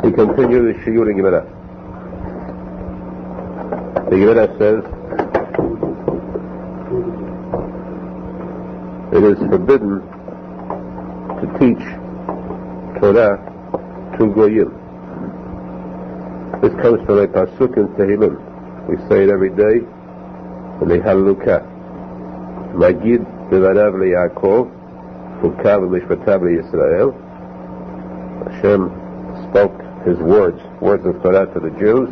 We continue the Shiur in Gemara. The Gemara says, it is forbidden to teach Torah to Goyim. This comes from a pasuk in Tehillim. We say it every day in the Hallelujah. Magid b'vanav Yaakov, ukav v'mishpatav Yisrael. Hashem spoke His words of Torah to the Jews,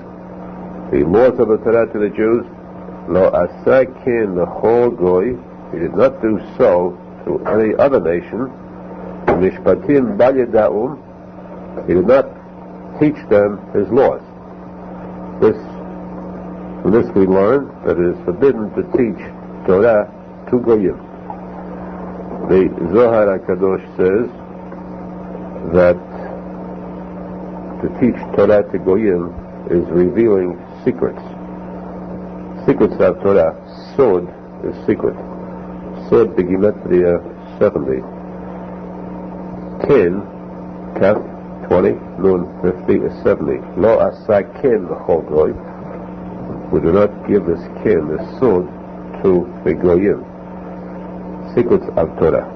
the laws of the Torah to the Jews. Lo asakin l'chol goy. He did not do so to any other nation. Mishpatim bal yada'um. He did not teach them His laws. From this we learn that it is forbidden to teach Torah to Goyim. The Zohar HaKadosh says that to teach Torah to Goyim is revealing secrets. Secrets of Torah. Sod is secret. Sod begimatria 70. Kin, Kaf 20, Nun 50 is 70. Lo asa kin l'chol goy. We do not give this kin, this sod, to the Goyim. Secrets of Torah.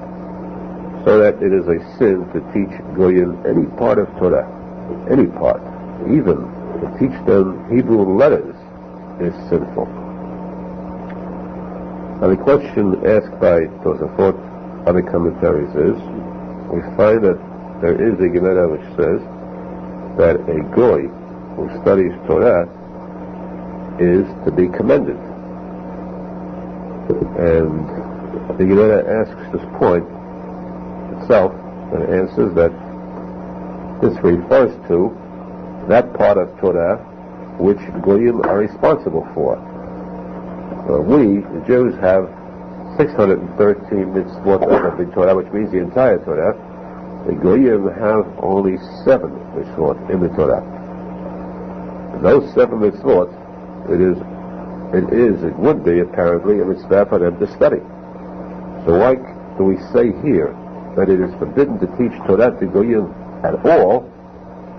So that it is a sin to teach Goyim any part of Torah. Any part. Even to teach them Hebrew letters is sinful. Now the question asked by Tosafot, other commentaries is, we find that there is a Gemara which says that a Goy who studies Torah is to be commended. And the Gemara asks this point itself and answers that this refers to that part of Torah which Goyim are responsible for. We, the Jews, have 613 mitzvot of the Torah, which means the entire Torah. The Goyim have only 7 mitzvot in the Torah. Those 7 mitzvot, it would be apparently a mitzvah for them to study. So why do we say here that it is forbidden to teach Torah to Goyim at all?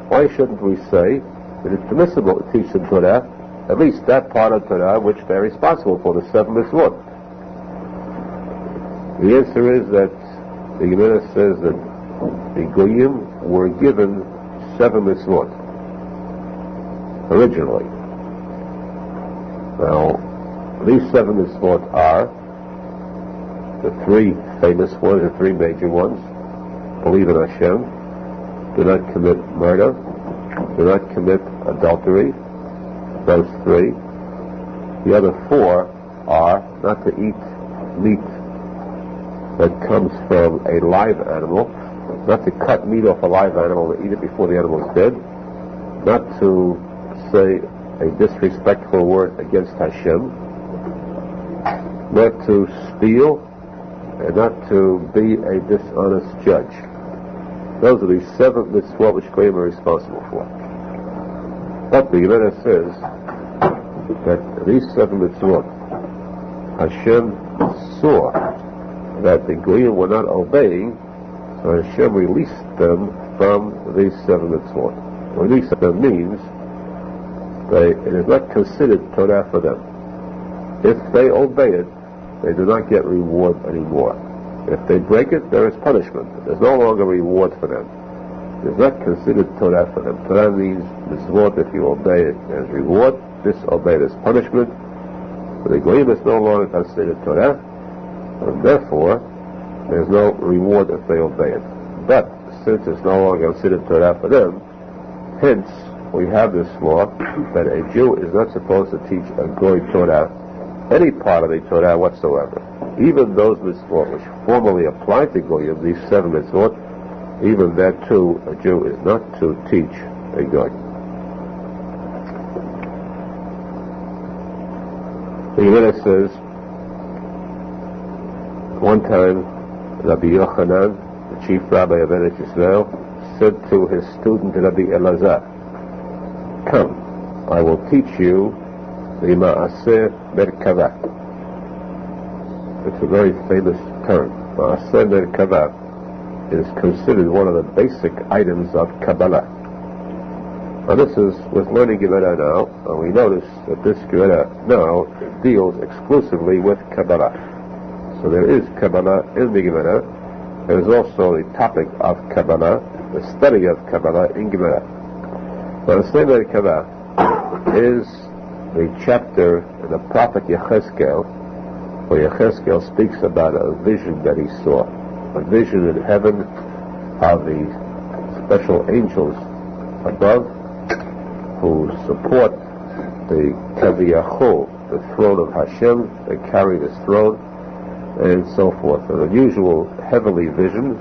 Why shouldn't we say that it's permissible to teach them Torah, at least that part of Torah which they're responsible for, the 7 mitzvot? The answer is that the Gemara says that the Goyim were given 7 mitzvot originally. Now, these 7 mitzvot are the 3 famous ones, the 3 major ones. Believe in Hashem, do not commit murder, do not commit adultery, those 3. The other 4 are not to eat meat that comes from a live animal, not to cut meat off a live animal and eat it before the animal is dead, not to say a disrespectful word against Hashem, not to steal, and not to be a dishonest judge. Those are the 7 mitzvot which Goyim are responsible for. But the Gemara says that these 7 mitzvot, Hashem saw that the Goyim were not obeying, so Hashem released them from these 7 mitzvot. Release them means it is not considered Torah for them. If they obey it, they do not get reward anymore. If they break it, there is punishment. There's no longer reward for them. It is not considered Torah for them. Torah means mitzvot. If you obey it, there's reward. Disobey it, there's punishment. But the Goyim is no longer considered Torah, and therefore there's no reward if they obey it. But since it's no longer considered Torah for them, hence we have this law that a Jew is not supposed to teach a Goy Torah, any part of the Torah whatsoever. Even those mitzvot which formally apply to Goyim, these 7 mitzvot, even that too, a Jew is not to teach a Goy. The Gemara says, one time, Rabbi Yochanan, the chief rabbi of Eretz Yisrael, said to his student Rabbi Elazar, "Come, I will teach you the Ma'aseh Merkava." It's a very famous term. Ma'aseh Merkava is considered one of the basic items of Kabbalah. Now this is with learning Gemara now, and we notice that this Gemara now deals exclusively with Kabbalah. So there is Kabbalah in the Gemara. There is also the topic of Kabbalah, the study of Kabbalah in Gemara. Now the statement of Kabbalah is the chapter in the prophet Yechezkel, where Yechezkel speaks about a vision that he saw, a vision in heaven of the special angels above who support the Kaviyachol, the throne of Hashem. They carry this throne, and so forth. An unusual heavenly vision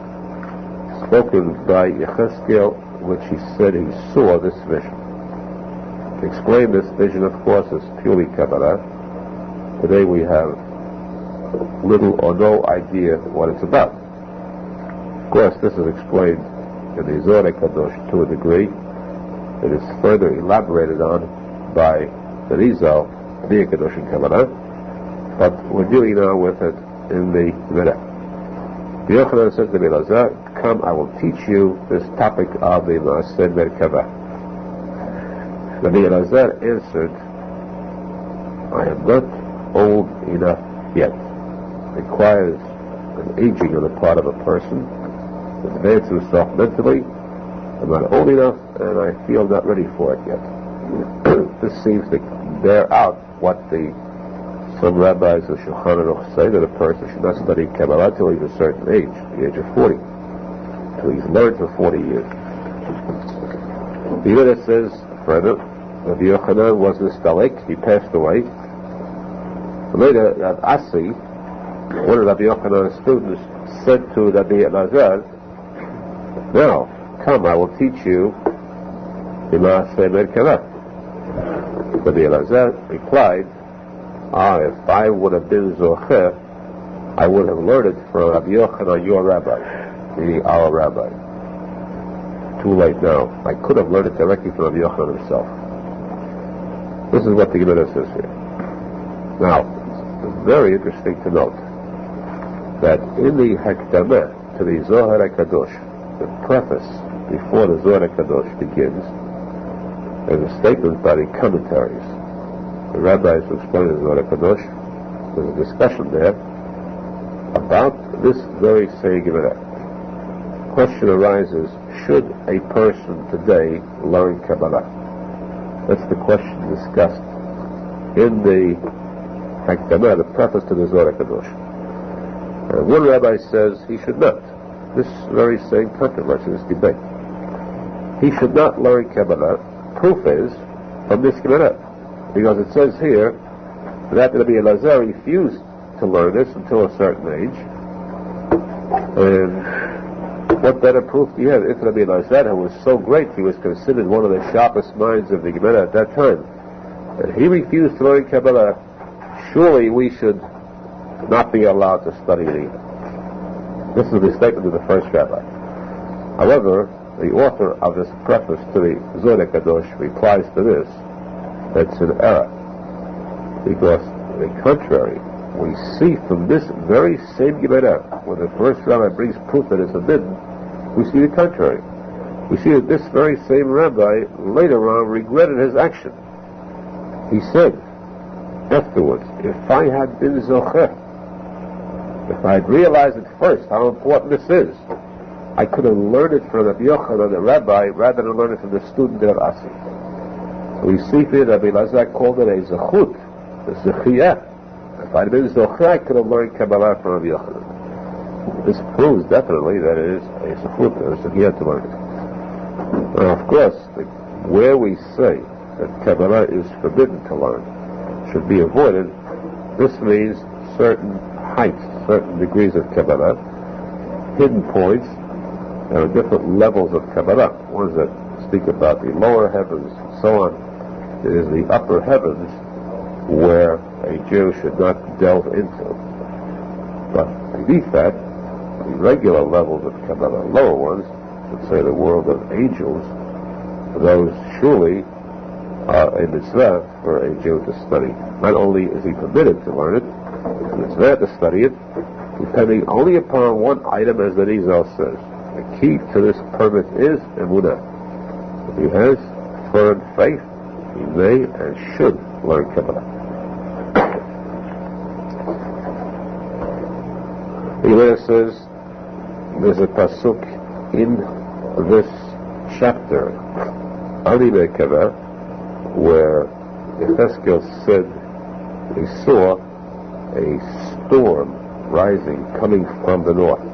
spoken by Yechezkel, which he said he saw this vision. To explain this vision, of course, is purely Kabbalah. Today we have little or no idea what it's about. Of course, this is explained in the Zohar Kadosh to a degree. It is further elaborated on by the Arizal, the Kadosh in Kabbalah, but we're dealing now with it in the Gemara. Yochanan said to Rabbi Elazar, "Come, I will teach you this topic of the Maaseh Merkavah." Rabbi Elazar answered, "I am not old enough yet." It requires an aging on the part of a person, to advance himself mentally. I'm not old enough, and I feel not ready for it yet. This seems to bear out what some rabbis of Shulchan say, that a person should not study Kabbalah till he's a certain age, the age of 40, till he's learned for 40 years. The Gemara says further, Rabbi Yochanan was Nistalek, he passed away. Later, Rav Asi, one of Rabbi Yochanan's students, said to Rabbi Elazar, "Now, come, I will teach you the Maaseh Merkavah." Rabbi Elazar replied, "If I would have been Zocher, I would have learned it from Rabbi Yochanan, your rabbi, meaning our rabbi. Too late now. I could have learned it directly from Rabbi Yochanan himself." This is what the Gemara says here. Now, it's very interesting to note that in the Hakdamah to the Zohar HaKadosh, the preface before the Zohar HaKadosh begins, there's a statement by the commentaries. The rabbis who explain the Zohar HaKadosh, there's a discussion there about this very same Gemara. The question arises, should a person today learn Kabbalah? That's the question discussed in the Hakdamah, the preface to the Zohar HaKadosh. One rabbi says he should not. This very same controversy, this debate. He should not learn Kabbalah. Proof is from this Gemara, because it says here that Rabbi Elazar refused to learn this until a certain age. And what better proof do you have? If Rabbi Elazar, who was so great, he was considered one of the sharpest minds of the Gemara at that time, and he refused to learn Kabbalah, surely we should not be allowed to study it either. This is the statement of the first rabbi. However, the author of this preface to the Zohar Kadosh replies to this, that's an error. Because, on the contrary, we see from this very same Gemara, when the first rabbi brings proof that it's forbidden, we see the contrary. We see that this very same rabbi later on regretted his action. He said afterwards, if I had been Zocher, if I had realized at first how important this is, I could have learned it from Rabbi Yochanan, the rabbi, rather than learn it from the student of Asi. So we see here that Rabbi Elazar called it a zechut, a zechiyah. If I had been Zocher, I could have learned Kabbalah from Rabbi Yochanan. This proves definitely that it is a zechut, a zechiyah to learn it. Now, of course, where we say that Kabbalah is forbidden to learn, should be avoided, this means certain heights, certain degrees of Kabbalah, hidden points. There are different levels of Kabbalah. Ones that speak about the lower heavens, and so on. It is the upper heavens where a Jew should not delve into. But beneath that, the regular levels of Kabbalah, lower ones, let's say the world of angels, those surely are a mitzvah for a Jew to study. Not only is he permitted to learn it, it's a mitzvah to study it, depending only upon one item, as the Arizal says. The key to this permit is emunah. If he has firm faith, he may and should learn Kabbalah. The Gemara says there's a pasuk in this chapter, Ali Mekava, where Yechezkel said he saw a storm rising coming from the north.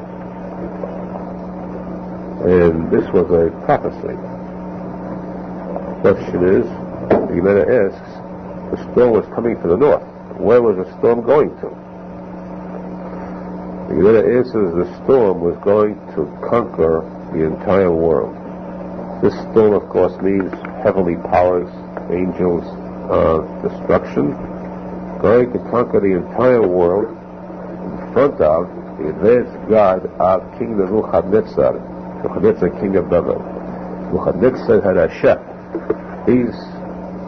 And this was a prophecy. The question is, the Gemara asks, the storm was coming from the north. Where was the storm going to? The Gemara answers the storm was going to conquer the entire world. This storm, of course, means heavenly powers, angels, destruction, going to conquer the entire world in front of the advanced guard of King Nebuchadnezzar, king of Babel. Nebuchadnezzar had a chef. These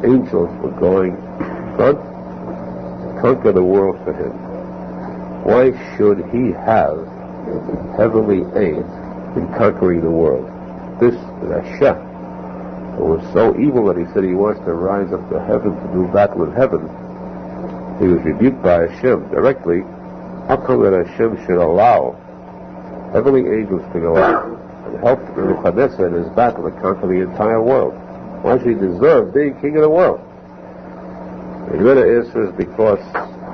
angels were going in front to conquer the world for him. Why should he have heavenly aid in conquering the world? This Rasha, who was so evil that he said he wants to rise up to heaven to do battle with heaven, he was rebuked by Hashem directly. How come that Hashem should allow heavenly angels to go out and help Nebuchadnezzar in his battle to conquer the entire world? Why should he deserve being king of the world? The Gemara answers because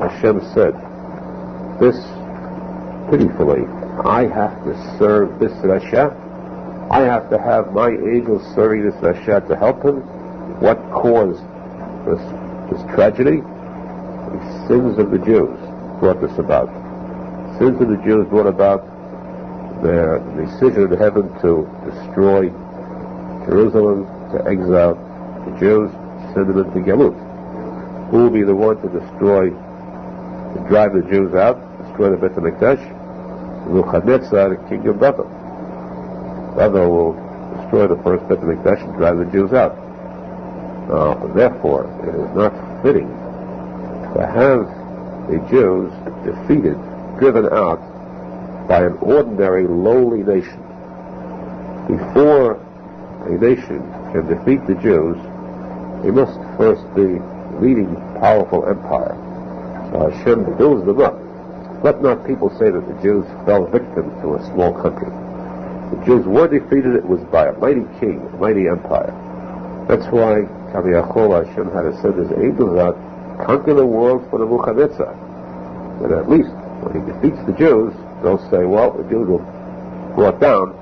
Hashem said, this pitifully, I have to serve this Rasha. I have to have my angels serving this Rasha to help him. What caused this tragedy? The sins of the Jews brought this about. Sins of the Jews brought about their decision in heaven to destroy Jerusalem, to exile the Jews, send them into Galut. Who will be the one to destroy, to drive the Jews out, destroy the Beit HaMikdash? Nebuchadnezzar, the king of Babel. Babel will destroy the first Beit HaMikdash and drive the Jews out. Therefore, it is not fitting to have the Jews defeated, driven out by an ordinary, lowly nation. Before a nation can defeat the Jews, they must first be leading powerful empire. So Hashem builds them up. Let not people say that the Jews fell victim to a small country. The Jews were defeated, it was by a mighty king, a mighty empire. That's why Yaacov Hashem had to send his angels out, conquer the world for Nebuchadnezzar. And at least when he defeats the Jews, they'll say, well, the Jews were brought down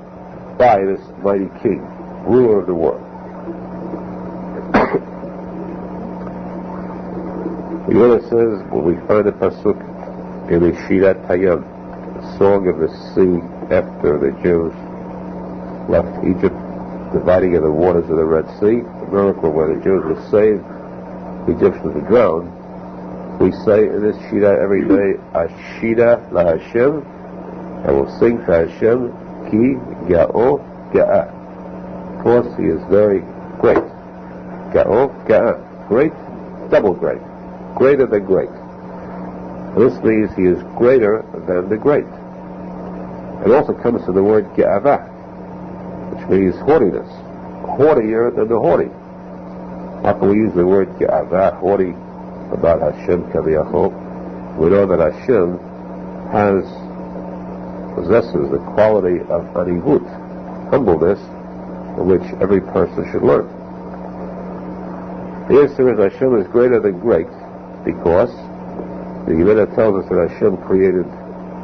by this mighty king, ruler of the world. The Gemara says, when we find a pasuk in the Shirat Hayam, the song of the sea after the Jews left Egypt, dividing of the waters of the Red Sea, the miracle where the Jews were saved, the Egyptians were drowned. We say in this Shira every day, Ashira la Hashem, and we'll sing to Hashem, Ki Ga'o Ga'a. Of course, he is very great. Ga'o Ga'a. Great, double great. Greater than great. This means he is greater than the great. It also comes from the word Ge'avah, which means haughtiness. Haughtier than the haughty. How can we use the word Ge'avah, haughty, about Hashem Kaviyachol? We know that Hashem possesses the quality of anivut, humbleness, from which every person should learn. The answer is Hashem is greater than great, because the Gemara tells us that Hashem created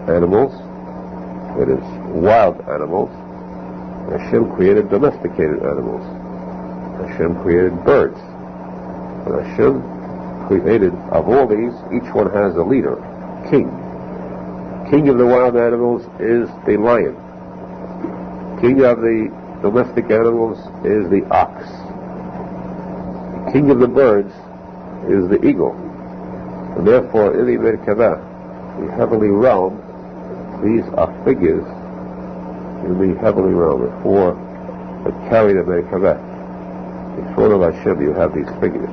animals, that is, wild animals. Hashem created domesticated animals. Hashem created birds. And Hashem created, of all these, each one has a leader, king. King of the wild animals is the lion. King of the domestic animals is the ox. The king of the birds is the eagle. And therefore, in the Merkavah, the heavenly realm, these are figures in the heavenly realm. Before that carry the Merkavah, in front of Hashem, you have these figures.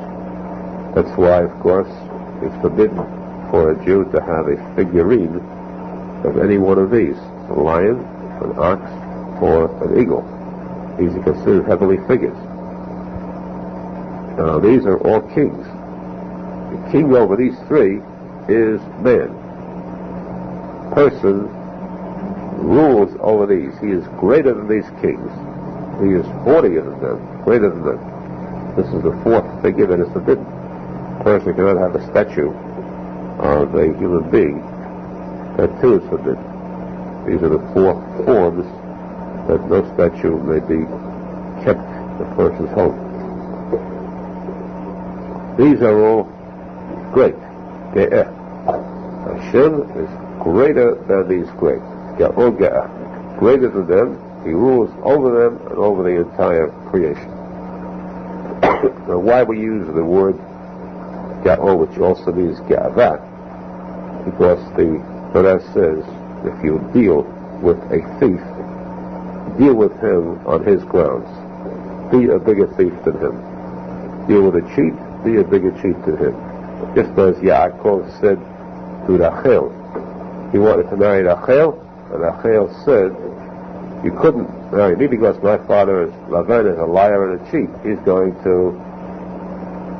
That's why, of course, it's forbidden for a Jew to have a figurine of any one of these, a lion, an ox, or an eagle. These are considered heavenly figures. Now, these are all kings. The king over these three is man. Person rules over these. He is greater than these kings. He is haughtier than them, greater than them. This is the fourth figure that is forbidden. A person cannot have a statue of a human being. That too is forbidden. These are the four forms that no statue may be kept in a person's home. These are all great. Ge'eh. Hashem is greater than these great. Ya'ol Ge'eh. Greater than them. He rules over them and over the entire creation. Now, why we use the word Ga'ol, which also means Ga'avah? Because the Torah says, if you deal with a thief, deal with him on his grounds. Be a bigger thief than him. Deal with a cheat, be a bigger cheat than him. Just as Yaakov said to Rachel, he wanted to marry Rachel, and Rachel said, you couldn't marry me because my father is Lavan, is a liar and a cheat. He's going to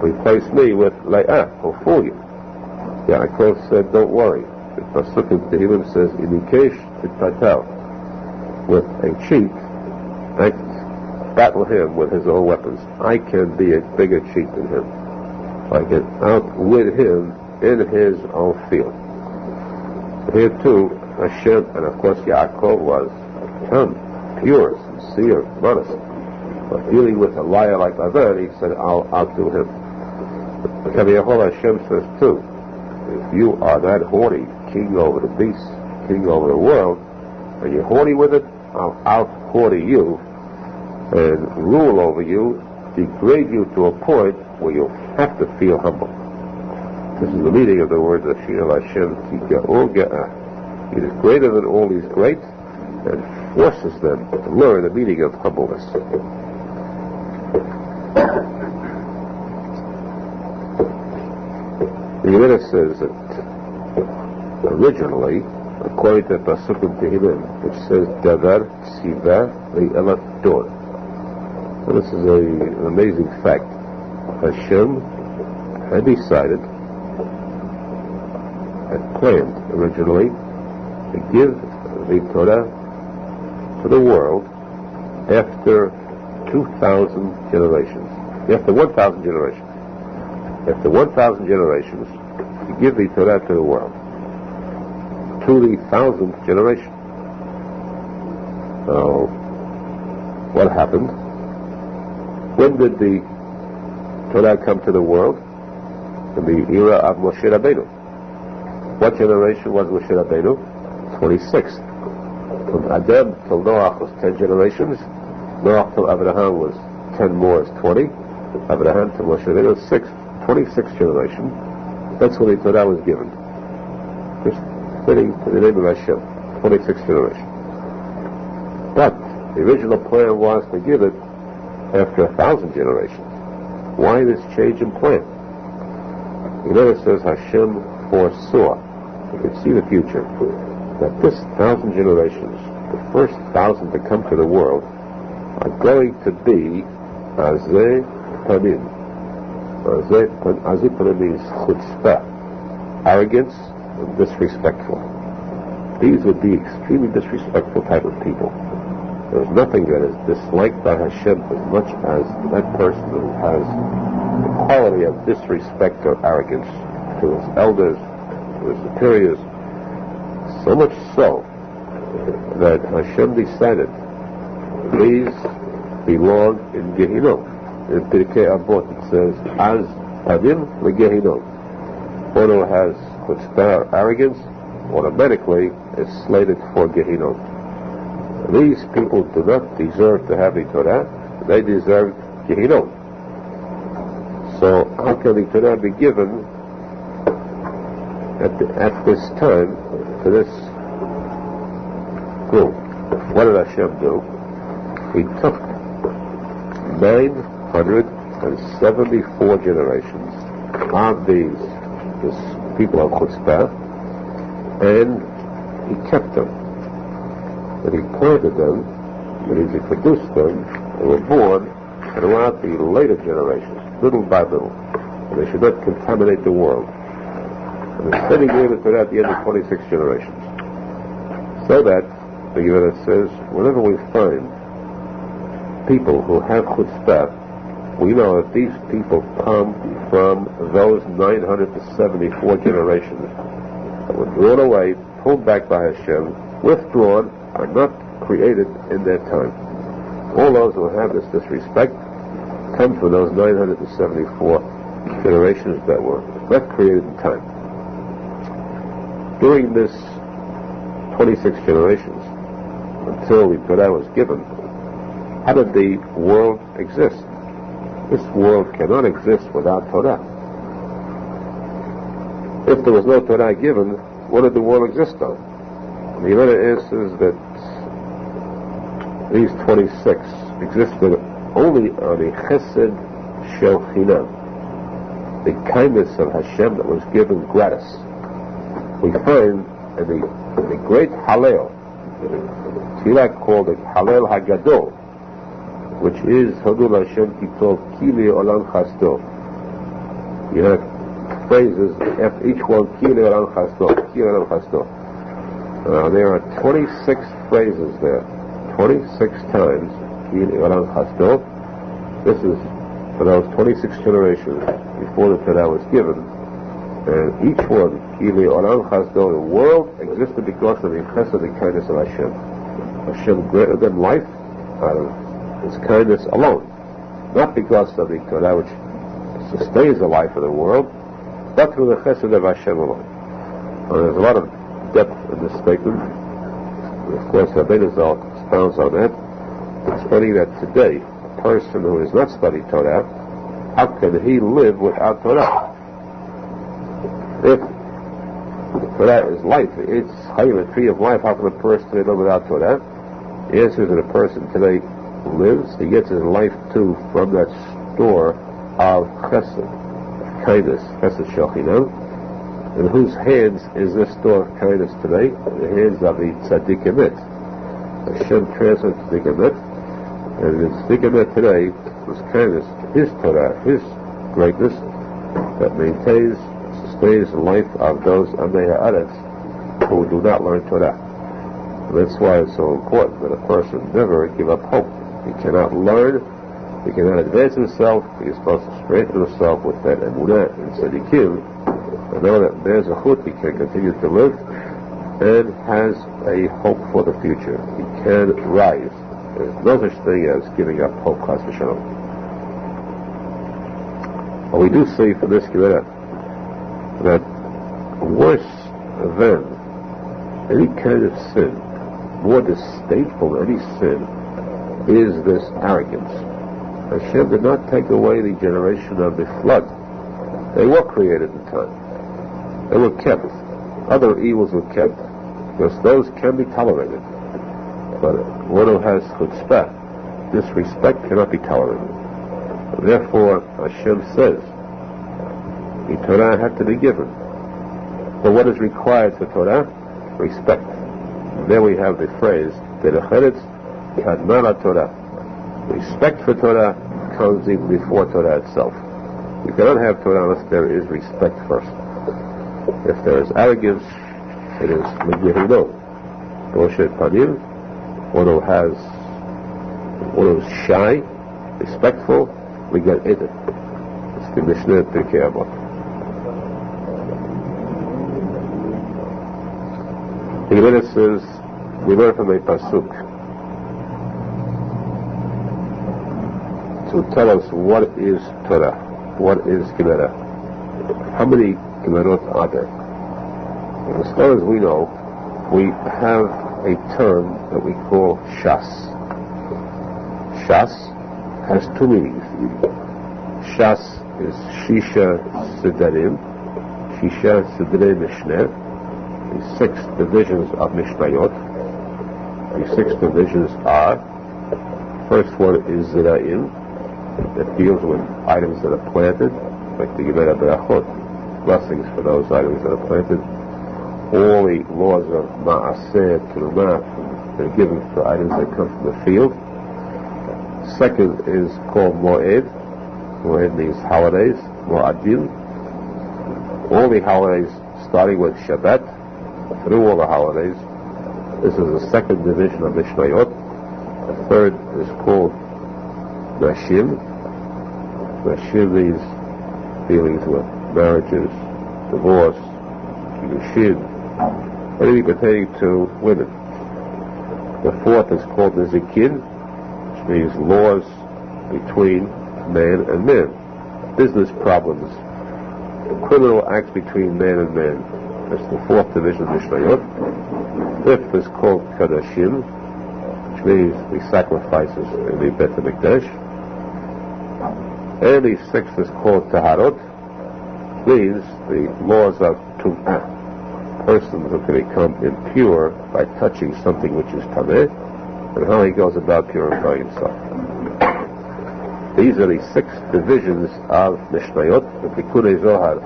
replace me with Leah, who'll fool you. Yaakov said, don't worry. The posek in Tehillim says, Inikesh titpatel. With a cheat, I battle him with his own weapons. I can be a bigger cheat than him. I can outwit him in his own field. Here too, Hashem, and of course Yaakov was pure, sincere, modest. But dealing with a liar like Lavan, he said, I'll outdo him. But Hashem says too, if you are that haughty, king over the beasts, king over the world, and you're haughty with it, I'll out-haughty you and rule over you, degrade you to a point where you'll have to feel humble. This is the meaning of the words of Hashem, He is greater than all these greats and forces them to learn the meaning of humbleness. The Gemara says that originally, according to posek in Tehillim, which says Davar Ksiva Ve'elat Dor. So this is an amazing fact. Hashem had decided, had planned originally to give the Torah to the world after 2,000 generations. After 1,000 generations. After 1,000 generations, to give the Torah to the world. To the 1,000th generation. So, what happened? When did the Torah come to the world? In the era of Moshe Rabbeinu. What generation was Moshe Rabbeinu? 26th. From Adam till Noach was 10 generations. Noach till Avraham was 10 more is 20. Avraham till Moshe Rabbeinu was 6. 26th generation. That's when the Torah was given. Just fitting to the name of Hashem. 26th generation. But the original plan was to give it after 1,000 generations. Why this change in plan? You notice says Hashem foresaw, you could see the future, that this 1,000 generations, the first 1,000 to come to the world, are going to be Azeh Panim. Azeh Panim means chutzpah, arrogance and disrespectful. These would be extremely disrespectful type of people. There's nothing that is disliked by Hashem as much as that person who has the quality of disrespect or arrogance to his elders, to his superiors. So much so that Hashem decided these belong in Gehinnom. In Pirkei Avot it says, Az Panim LeGehinnom. One who has chutzpah, arrogance, automatically is slated for Gehinnom. These people do not deserve to have the Torah, they deserve Gehinnom. So how can the Torah be given at this time to this group? What did Hashem do? He took 974 generations of these people of chutzpah, and he kept them. And he planted them, and he produced them, they were born throughout the later generations. little by little. And they should not contaminate the world. And instead he gave the Torah at the end of 26 generations. So that, the Gemara says, whenever we find people who have chutzpah, we know that these people come from those 974 generations that were drawn away, pulled back by Hashem, withdrawn, are not created in their time. All those who have this disrespect come from those 974 generations that were not created in time. During this 26 generations, until the Torah was given, how did the world exist? This world cannot exist without Torah. If there was no Torah given, what did the world exist on? The Gemara answers that these 26 existed only on a chesed shel chinam, the kindness of Hashem that was given gratis. We find in the great Hallel, the tefillah called the Hallel Hagadol, which is Hodul Hashem Kitov Kili Olam Chasdo. You have phrases after each one, Kili Olam Chasdo, Kili Olam Chasdo. There are 26 phrases there, 26 times Kili Olam Chasdo. This is for those 26 generations before the Torah was given, and each one, Kili Olam Chasdo, the world existed because of the chesed, the kindness of Hashem. Hashem greater than life out of His kindness alone, not because of the Torah which sustains the life of the world, but through the chesed of Hashem alone. There's a lot of depth in this statement. Of course, Rabbi Arizal expounds on that, explaining that today, a person who has not studied Torah, how can he live without Torah? If the Torah is life, it's the tree of life, how can a person live without Torah? The answer is that a person today lives, he gets his life too from that store of chesed, kindness, chesed shel chinam. In whose hands is this store of kindness today? In the hands of the tzadik emet. Hashem transferred tzadik emet, and in tzadik emet today, this kindness, His Torah, His greatness, that maintains, sustains the life of those Amnei Haaretz who do not learn Torah. And that's why it's so important that a person never give up hope. He cannot learn, he cannot advance himself, he is supposed to strengthen himself with that emunah and tzadikim, and know that there's a chut, he can continue to live, and has a hope for the future. He can rise. There's no such thing as giving up hope, chas v'shalom. But we do see from this Gemara that worse than any kind of sin, more distasteful than any sin, is this arrogance. Hashem did not take away the generation of the flood. They were created in time. They were kept. Other evils were kept, because those can be tolerated. But one who has chutzpah, disrespect cannot be tolerated. Therefore, Hashem says, the Torah had to be given. But what is required for Torah? Respect. And there we have the phrase, Terecheretz Kadma Torah. Respect for Torah comes even before Torah itself. You cannot have Torah unless there is respect first. If there is arrogance, it is Megehino. Moshe Panim, one who is shy, respectful, we get it. It's the Mishnah Pirkei Avot. The Gemara says, we learn from a pasuk to tell us what is Torah, what is Gemara. How many Gemarot are there? And as far as we know, we have a term that we call Shas. Shas has two meanings. Shas is Shisha Sidarim, Shisha Sidrei Mishneh, the 6 divisions of Mishnayot. The 6 divisions are, first one is Zeraim, that deals with items that are planted, like the Gemara Berachot, blessings for those items that are planted. All the laws of Ma'aseh, Terumah, they're given for items that come from the field. Second is called Moed, Moed means holidays, Moadim. All the holidays starting with Shabbat, through all the holidays. This is the second division of Mishnayot. The third is called Nashim. Nashim means dealings with marriages, divorce, kiddushin, anything pertaining to women. The fourth is called Nezikin, which means laws between man and man. Business problems, criminal acts between man and man. That's the fourth division of Mishnayot. Fifth is called Kadashim, which means the sacrifices in the Bet HaMikdash. And the sixth is called Taharot, means the laws of Tum'ah. Persons who can become impure by touching something which is Tameh, and how he goes about purifying himself. These are the 6 divisions of Mishnayot. The Tikuney Zohar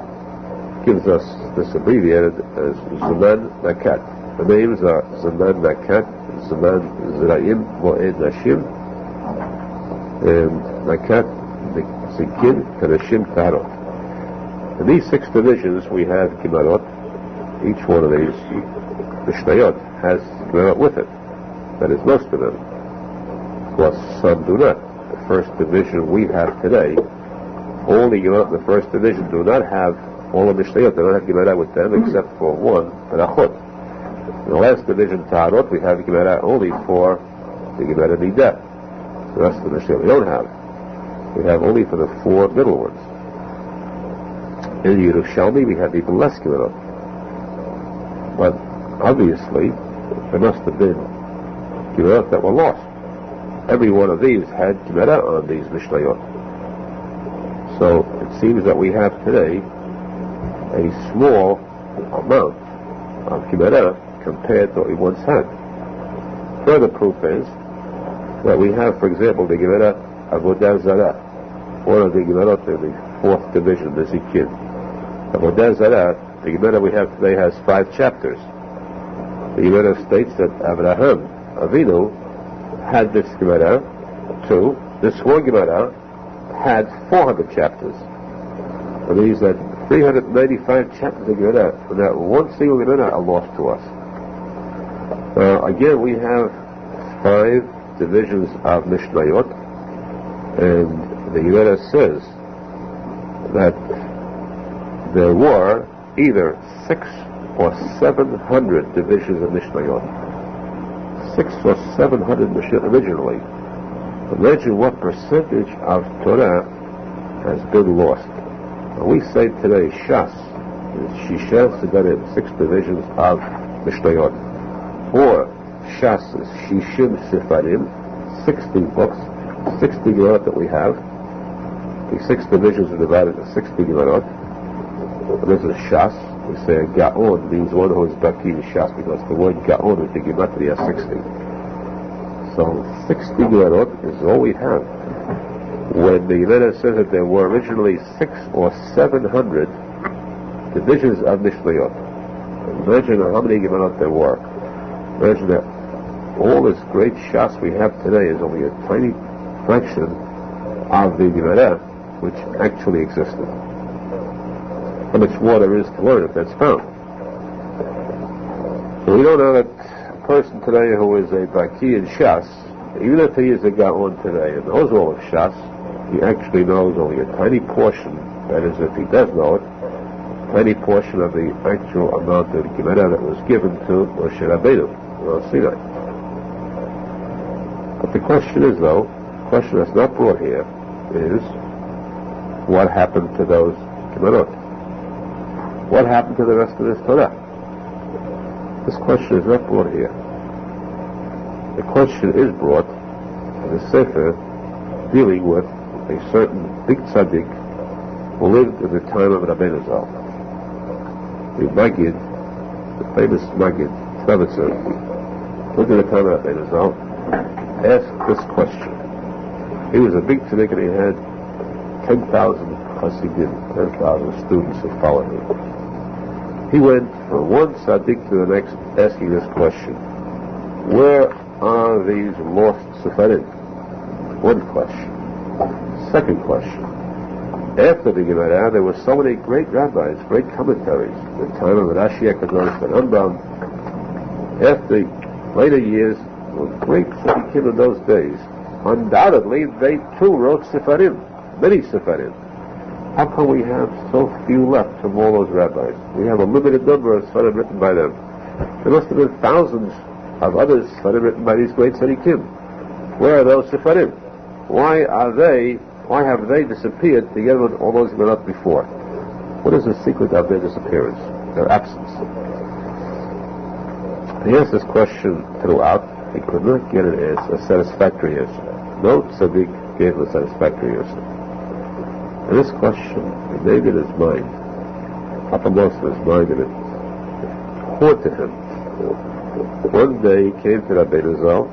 gives us this abbreviated as Zaman Nakat. The names are Zaman Nakat, Zaman Zra'im, Moed Nashim, and Nakat, Zikin, Kadashim, Taharot. In these 6 divisions we have Gimarot. Each one of these Mishnayot has Gimarot with it. That is, most of them. Of course, some do not. The first division we have today, all the Gimarot in the first division do not have all the Mishnayot. They don't have Gimarot with them except for one, Berachot. In the last division, Taharot, we have Gimarot only for the Gimarot Nidah. The rest of the Mishnayot we don't have. We have only for the 4 middle ones. In Yerushalmi, we have even less Gimarot. But obviously, there must have been Gimarot that were lost. Every one of these had Gimarot on these Mishnayot. So it seems that we have today a small amount of Gimarot compared to what we once had. Further proof is that we have, for example, the Gimarot Avodah Zarah, one of the Gimarot in the 4th division, the Zikin. Avodah Zarah, the Gemara we have today has 5 chapters. The Gemara states that Avraham Avinu had this Gemara too. This one Gemara had 400 chapters. That means that 395 chapters of Gemara, and that one single Gemara are lost to us. Again, we have 5 divisions of Mishnayot, and the Gemara says that there were either 600 or 700 divisions of Mishnayot. 600 or 700 Mishnayot originally. Imagine what percentage of Torah has been lost. When we say today Shas is Shisha Sedarim, 6 divisions of Mishnayot. Or Shas is Shishim Sefarim, 60 books, 60 Gemara that we have. The 6 divisions are divided into 60 Gemara. This is Shas. We say Gaon means one who is Baki in Shas, because the word Gaon is the Gematria 60. So 60 Gemarot is all we have. When the Gemara says that there were originally 600 or 700 divisions of Mishnayot, imagine how many Gemarot there were. Imagine that all this great Shas we have today is only a tiny fraction of the Gemara which actually existed. How much more there is to learn if that's found. So we don't know that a person today who is a Baki in Shas, even if he is a Gaon today and knows all of Shas, he actually knows only a tiny portion, that is, if he does know it, a tiny portion of the actual amount of Gemara that was given to Moshe Rabbeinu on Sinai. But the question is, though, the question that's not brought here is, what happened to those Gemarot? What happened to the rest of this Torah? This question is not brought here. The question is brought in the Sefer dealing with a certain big tzadik who lived in the time of Rabbi Arizal. The Maggid, the famous Maggid, Tzavitzer, lived in the time of Rabbi Arizal, asked this question. He was a big tzadik and he had 10,000 Chassidim, 10,000 students who followed him. He went from one tzaddik to the next asking this question. Where are these lost Sefarim? One question. Second question. After the Gemara, there were so many great rabbis, great commentaries. The time of Rashi Akadosh and Rambam. After later years, with great tzaddikim in those days, undoubtedly they too wrote Sefarim, many Sefarim. How come we have so few left from all those rabbis? We have a limited number of Sefarim written by them. There must have been thousands of others Sefarim written by these great tzaddikim. Where are those Sefarim? Why have they disappeared together with all those who were not before? What is the secret of their disappearance, their absence? He asked this question throughout. He could not get an answer, a satisfactory answer. No tzadik gave him a satisfactory answer. And this question remained in his mind, uppermost in his mind, and it haunted him. One day he came to Rabbi Arizal,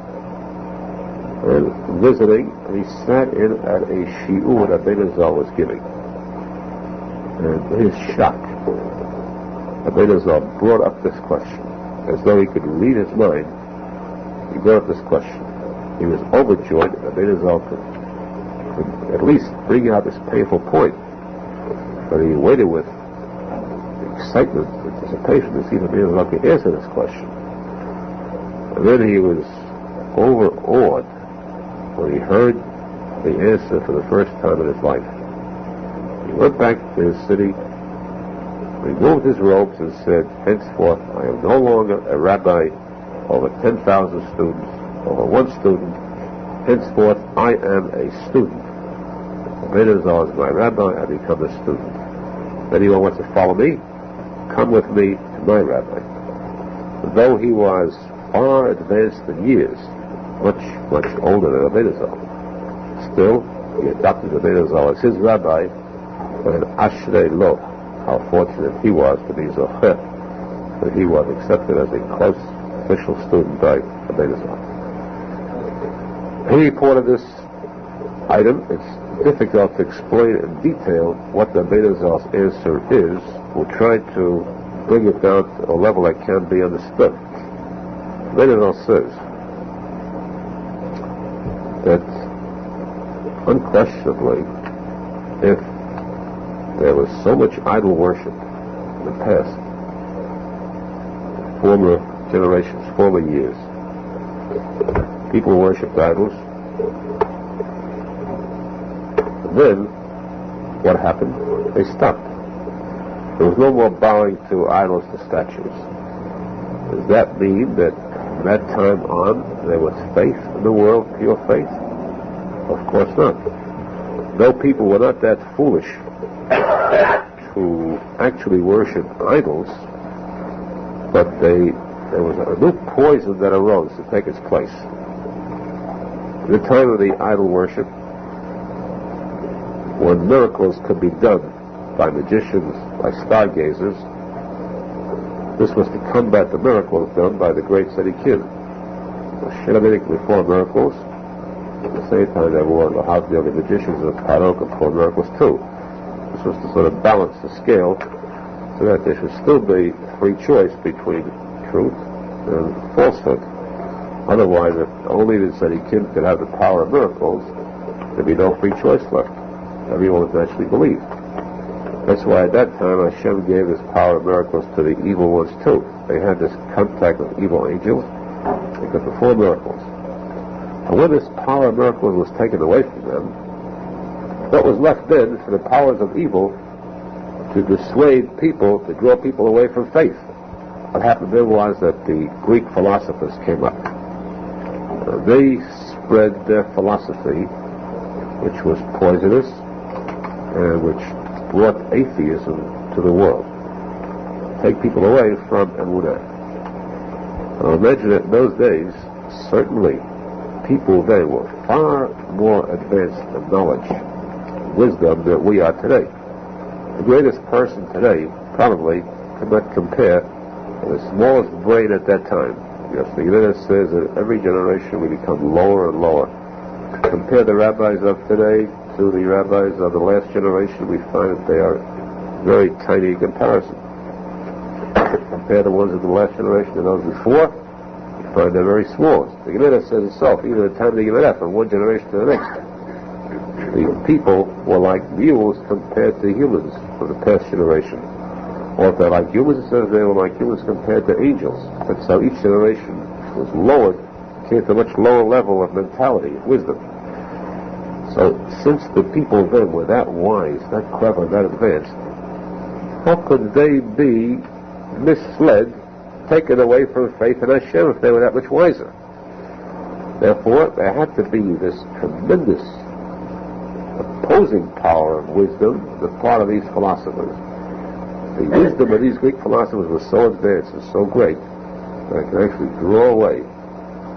and visiting, and he sat in at a shiur Rabbi Arizal was giving. And to his shock, Rabbi Arizal brought up this question, as though he could read his mind. He brought up this question. He was overjoyed that Rabbi Arizal could at least bring out this painful point. But he waited with excitement, anticipation to see if Rabbi Arizal could answer this question. And then he was overawed when he heard the answer for the first time in his life. He went back to his city, removed his robes, and said, henceforth, I am no longer a rabbi over 10,000 students, over one student. Henceforth, I am a student. Rabbi Arizal is my rabbi, I become a student. If anyone wants to follow me, come with me to my rabbi. Though he was far advanced in years, much older than Rabbi Arizal, still, he adopted Rabbi Arizal as his rabbi, and Ashrei Lo, how fortunate he was to be Zocher, that he was accepted as a close official student by Rabbi Arizal. He reported this item. It's difficult to explain in detail what Rabbi Arizal's answer is. We'll try to bring it down to a level that can be understood. Rabbi Arizal says that unquestionably, if there was so much idol worship in the past, former generations, former years, people worshipped idols, and then what happened? They stopped. There was no more bowing to idols, to statues. Does that mean that from that time on there was faith in the world, pure faith? Of course not. Though people were not that foolish to actually worship idols, but there was a new poison that arose to take its place. In the time of the idol worship, when miracles could be done by magicians, by stargazers, this was to combat the miracles done by the great tzaddikim. The Shilamitic perform miracles. At the same time, there were the Havdil, the magicians of Paro could perform miracles too. This was to sort of balance the scale so that there should still be free choice between truth and falsehood. Otherwise, if only the tzaddikim could have the power of miracles, there'd be no free choice left. Everyone would naturally believe. That's why at that time Hashem gave this power of miracles to the evil ones too. They had this contact with evil angels. They could perform miracles. And when this power of miracles was taken away from them, what was left then for the powers of evil to dissuade people, to draw people away from faith? What happened then was that the Greek philosophers came up. They spread their philosophy, which was poisonous and which brought atheism to the world. Take people away from Emunah. Now imagine that in those days, certainly, people then were far more advanced in knowledge, wisdom than we are today. The greatest person today probably cannot compare with the smallest brain at that time. Because the Gemara says that every generation we become lower and lower. Compare the rabbis of today to the rabbis of the last generation, we find that they are very tiny in comparison. Compare the ones of the last generation to those before, we find they're very small. The Gemara says itself, even at the time of the Gemara, from one generation to the next. the people were like mules compared to humans of the past generation. Or if they're like humans, it says they were like humans compared to angels. That's how each generation was lowered, came to a much lower level of mentality, of wisdom. So since the people then were that wise, that clever, that advanced, how could they be misled, taken away from faith in Hashem if they were that much wiser? Therefore, there had to be this tremendous opposing power of wisdom on the part of these philosophers. The wisdom of these Greek philosophers was so advanced and so great that it could actually draw away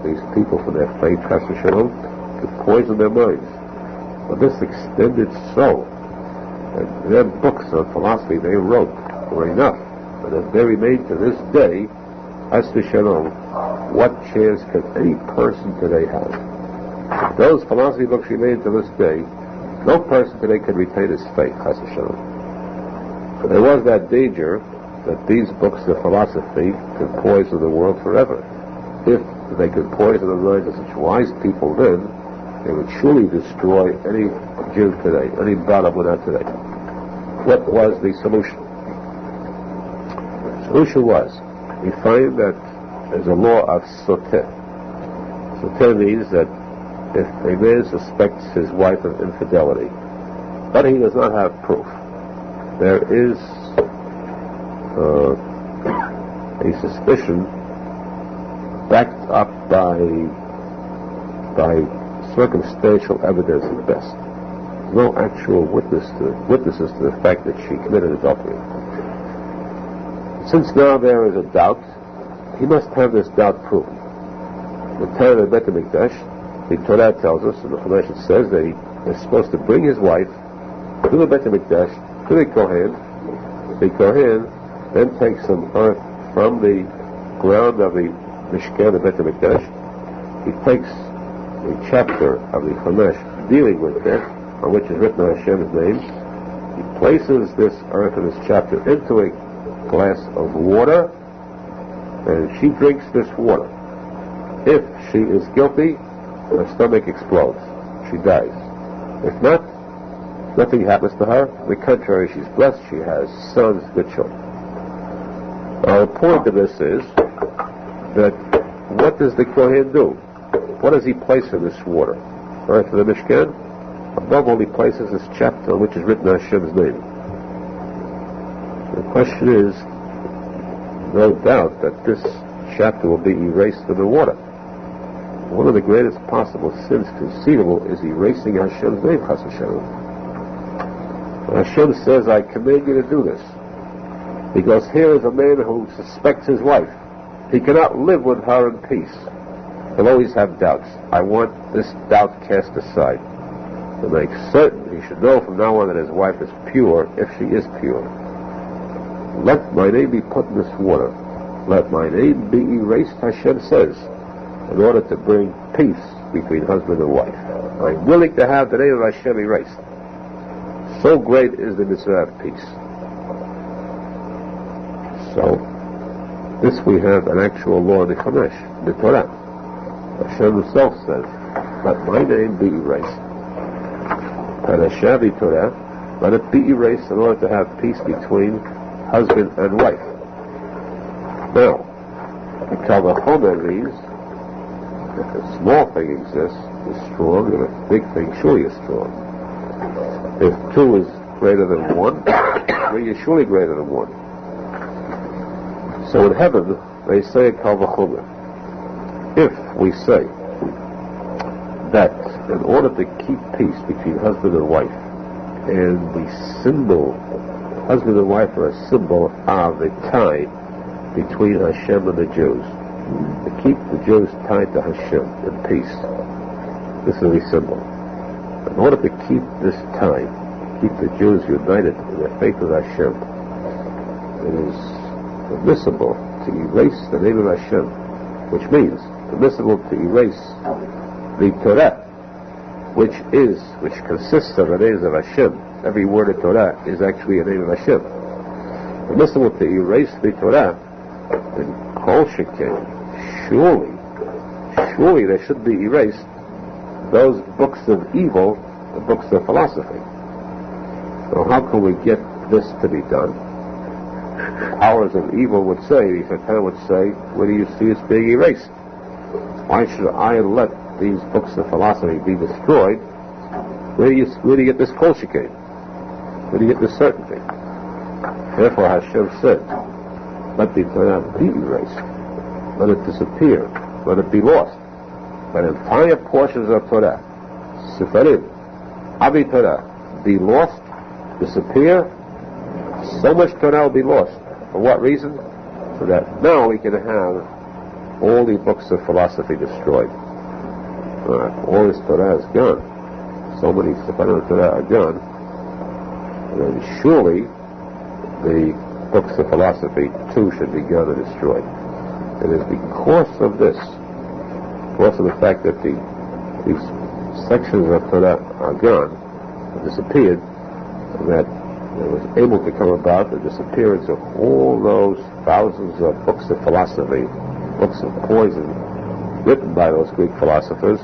these people from their faith, chas v'shalom, to poison their minds. But this extended so that their books on philosophy they wrote were enough, and that they remain to this day, chas v'shalom, what chance could any person today have? If those philosophy books remain to this day, no person today could retain his faith, chas v'shalom. There was that danger that these books of philosophy could poison the world forever. If they could poison the minds of such wise people then, they would surely destroy any Jew today, any Bala today. What was the solution? The solution was, we find that there's a law of soteh. Soteh means that if a man suspects his wife of infidelity, but he does not have proof, there is a suspicion backed up by circumstantial evidence at best. There's no actual witnesses to the fact that she committed adultery. Since now there is a doubt, he must have this doubt proven. The time of Bet HaMikdash, the Torah tells us, and the Chumash says, that he is supposed to bring his wife to the Bet HaMikdash, to the Kohen. The Kohen then takes some earth from the ground of the Mishkan, the Bet HaMikdash. He takes a chapter of the Chumash dealing with it, on which is written Hashem's name. He places this earth in this chapter into a glass of water, and she drinks this water. If she is guilty, her stomach explodes. She dies. If not, nothing happens to her. On the contrary, she's blessed. She has sons, good children. Now, the point of this is that what does the Kohen do? What does he place in this water? Earth of the Mishkan? Above all, he places this chapter on which is written Hashem's name. The question is, no doubt that this chapter will be erased in the water. One of the greatest possible sins conceivable is erasing Hashem's name, chas v'shalom. Hashem says, I command you to do this. Because here is a man who suspects his wife. He cannot live with her in peace. He'll always have doubts. I want this doubt cast aside. To make certain he should know from now on that his wife is pure, if she is pure. Let my name be put in this water. Let my name be erased, Hashem says, in order to bring peace between husband and wife. I'm willing to have the name of Hashem erased. So great is the mitzvah of peace. So, this we have an actual law in the Chumash, the Torah. Hashem himself says, let my name be erased. Parashavi Torah, let it be erased in order to have peace between husband and wife. Now, the Kavachomer means if a small thing exists, is strong, and a big thing surely is strong. If 2 is greater than 1, 3 is surely greater than 1. So in heaven, they say a Kavachomer. If we say that in order to keep peace between husband and wife, and the symbol, husband and wife are a symbol of the tie between Hashem and the Jews, to keep the Jews tied to Hashem in peace, this is the symbol. In order to keep this tie, keep the Jews united in their faith with Hashem, it is permissible to erase the name of Hashem, which means permissible to erase the Torah, which consists of the names of Hashem. Every word of Torah is actually a name of Hashem. Permissible to erase the Torah, then Kol Sheken, surely they should be erased, those books of evil the books of philosophy. So how can we get this to be done? Powers of evil would say, the Satan would say, where do you see us being erased? Why should I let these books of philosophy be destroyed? Where do you get this kol shekain? Where do you get this certainty? Therefore Hashem said, let the Torah be erased. Let it disappear. Let it be lost. Let entire portions of Torah, Sefarim, Abi Torah, be lost, disappear. So much Torah will be lost. For what reason? So that now we can have all the books of philosophy destroyed. All this Torah is gone. So many Sefarim of Torah are gone. Then surely the books of philosophy too should be gone and destroyed. It is because of this, because of the fact that these sections of Torah are gone, disappeared, that it was able to come about the disappearance of all those thousands of books of philosophy, books of poison, written by those Greek philosophers,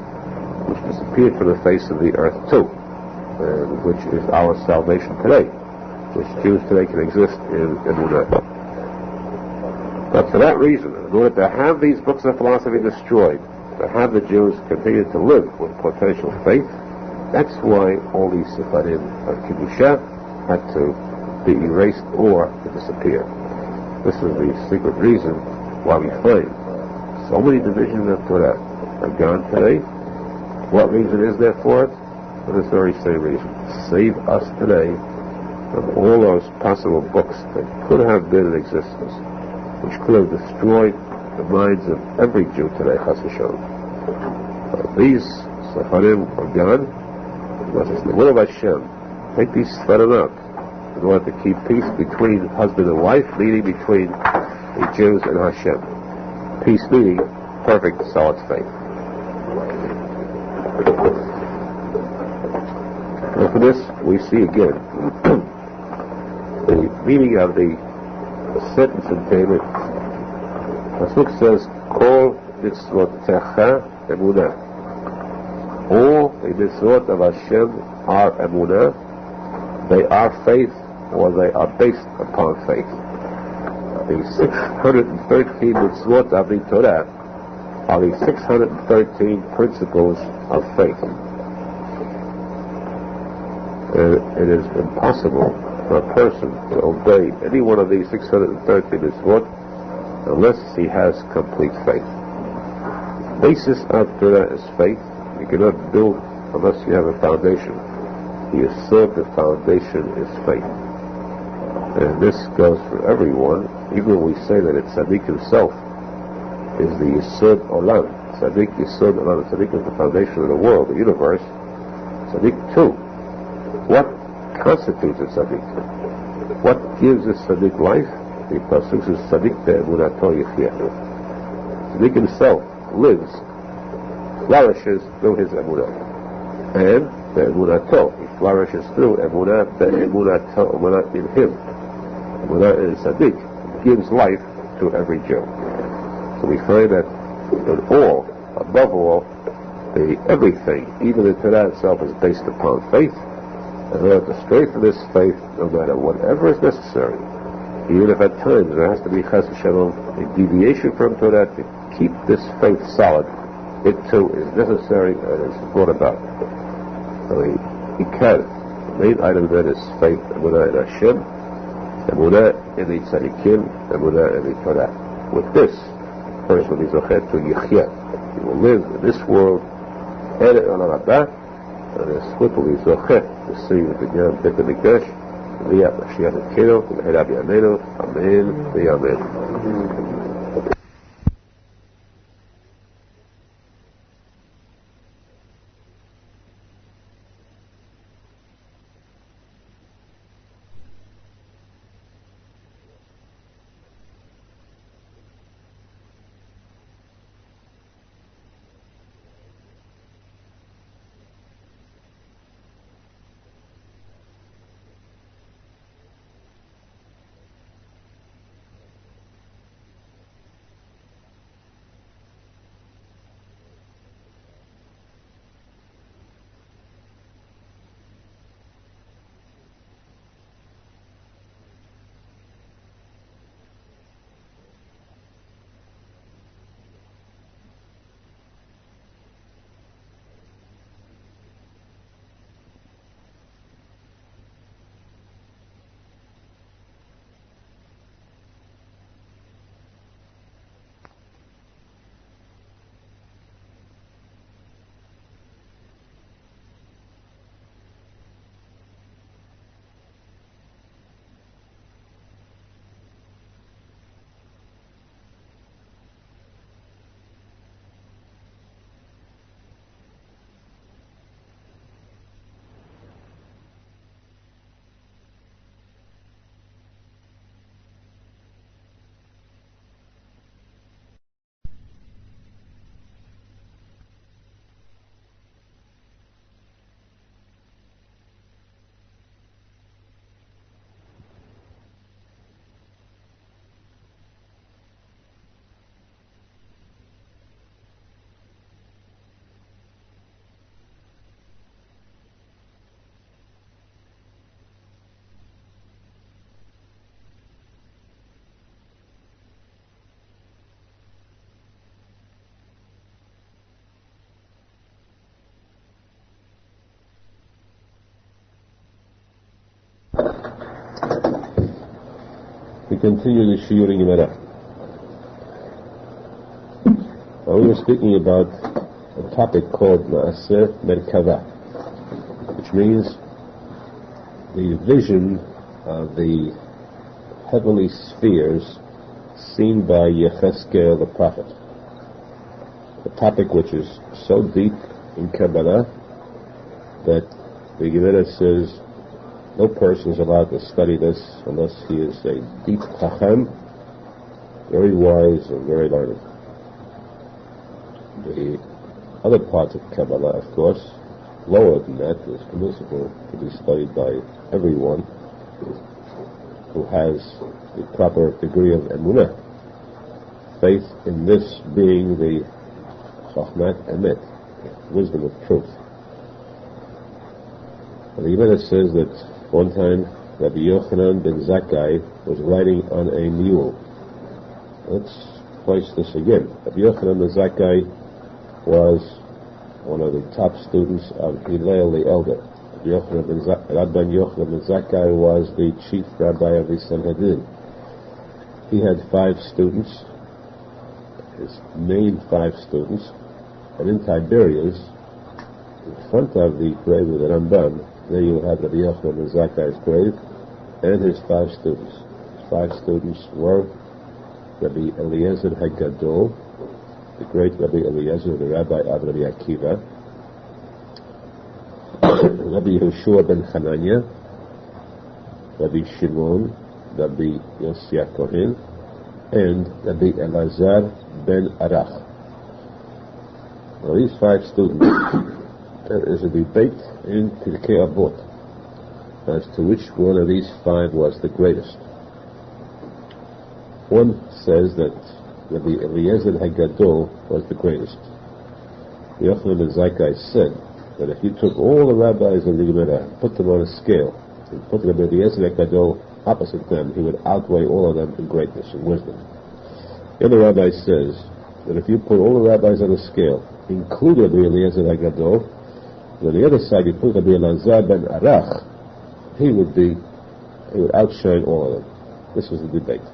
which disappeared from the face of the earth too, and which is our salvation today, which Jews today can exist in Emunah. But for that reason, in order to have these books of philosophy destroyed, to have the Jews continue to live with potential faith, that's why all these Sefarim of Kedusha had to be erased or to disappear. This is the secret reason why we find so many divisions of Torah are gone today. What reason is there for it? For this very same reason. Save us today from all those possible books that could have been in existence, which could have destroyed the minds of every Jew today, Chas v'shalom. These Sefarim are gone because it's the will of Hashem. Take these Sefarim out in order to keep peace between husband and wife, meaning between the Jews and Hashem. Peace meaning perfect, solid faith. And for this, we see again the meaning of the sentence in Talmud. Pasuk says, "Kol mitzvotecha emunah." All the mitzvot of Hashem are emunah. They are faith, or they are based upon faith. The 613 mitzvot of the Torah are the 613 principles of faith. It is impossible for a person to obey any one of these 613 mitzvot unless he has complete faith. The basis of Torah is faith. You cannot build unless you have a foundation. The yesod, the foundation, is faith. And this goes for everyone. Even when we say that it's tzadik himself is the yesod olam. Tzadik yesod olam. Tzadik is the foundation of the world, the universe. Tzadik too. What constitutes a tzadik? What gives a tzadik life? The pasuk says tzadik be'emunato yichyeh. Tzadik himself lives, flourishes through his emunah. And be'emunato, he flourishes through emunah, be'emunato, emunah in him. Emunah in tzadik gives life to every Jew. So we find that in all, above all, everything, even the Torah itself, is based upon faith. In order to strengthen this faith, no matter whatever is necessary, even if at times there has to be chas v'shalom, a deviation from Torah to keep this faith solid, it too is necessary and is brought about. So the main item then is faith, emunah in Hashem, emunah in the tzadikim, emunah in the Torah. With this, the person will be zochet to yichyeh. He will live in this world and in olam haba, and is swiftly zochet to see the binyan Beit HaMikdash, via Mashiach Tzidkenu, v'mehera b'yameinu, amen v'yamen. to continue the Shiurim Gemara. We were speaking about a topic called Ma'aseh Merkava, which means the vision of the heavenly spheres seen by Yechezkel the prophet. A topic which is so deep in Kabbalah that the Gemara says no person is allowed to study this unless he is a deep chacham, very wise and very learned. The other parts of Kabbalah, of course, lower than that, is permissible to be studied by everyone who has the proper degree of emunah, faith in this being the chachmat emet, wisdom of truth. And the Gemara says that one time Rabbi Yochanan ben Zakkai was riding on a mule. Let's place this again. Rabbi Yochanan ben Zakkai was one of the top students of Hillel the Elder. Rabbi Yochanan ben Zakkai was the chief rabbi of the Sanhedrin. He had 5 students, his main 5 students, and in Tiberias, in front of the grave of the Rambam, there you have Rabbi Yochanan ben Zakkai's grave and his 5 students. His 5 students were Rabbi Eliezer HaGadol, the great Rabbi Eliezer, the rabbi of Rabbi Akiva, Rabbi Yehoshua ben Hanania, Rabbi Shimon, Rabbi Yossi Kohen, and Rabbi Elazar ben Arach. Now these 5 students, there is a debate in Pirkei Avot as to which one of these 5 was the greatest. One says that Rabbi Eliezer HaGadol was the greatest. Yochanan ben Zakkai said that if you took all the rabbis of the Gemara and put them on a scale, and put Rabbi Eliezer HaGadol opposite them, he would outweigh all of them in greatness and wisdom. The other rabbi says that if you put all the rabbis on a scale, include Rabbi Eliezer HaGadol, on the other side you put Rabbi Elazar ben Arach, he would outshine all of them. This was the debate.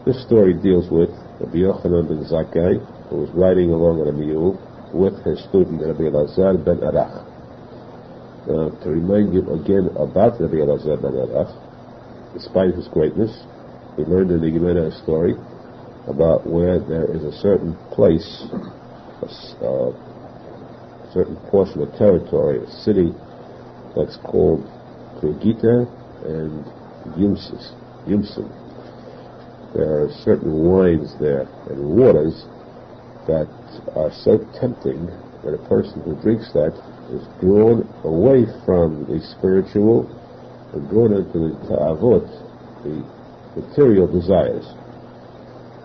This story deals with Rabbi Yochanan ben Zakkai, who was riding along on a mule with his student Rabbi Elazar ben Arach. Now, to remind you again about Rabbi Elazar ben Arach, despite his greatness, we learned in the Gemara a story about where there is a certain place, a certain portion of territory, a city that's called Chagiga and Yumsim. There are certain wines there and waters that are so tempting that a person who drinks that is drawn away from the spiritual and drawn into the ta'avot, the material desires.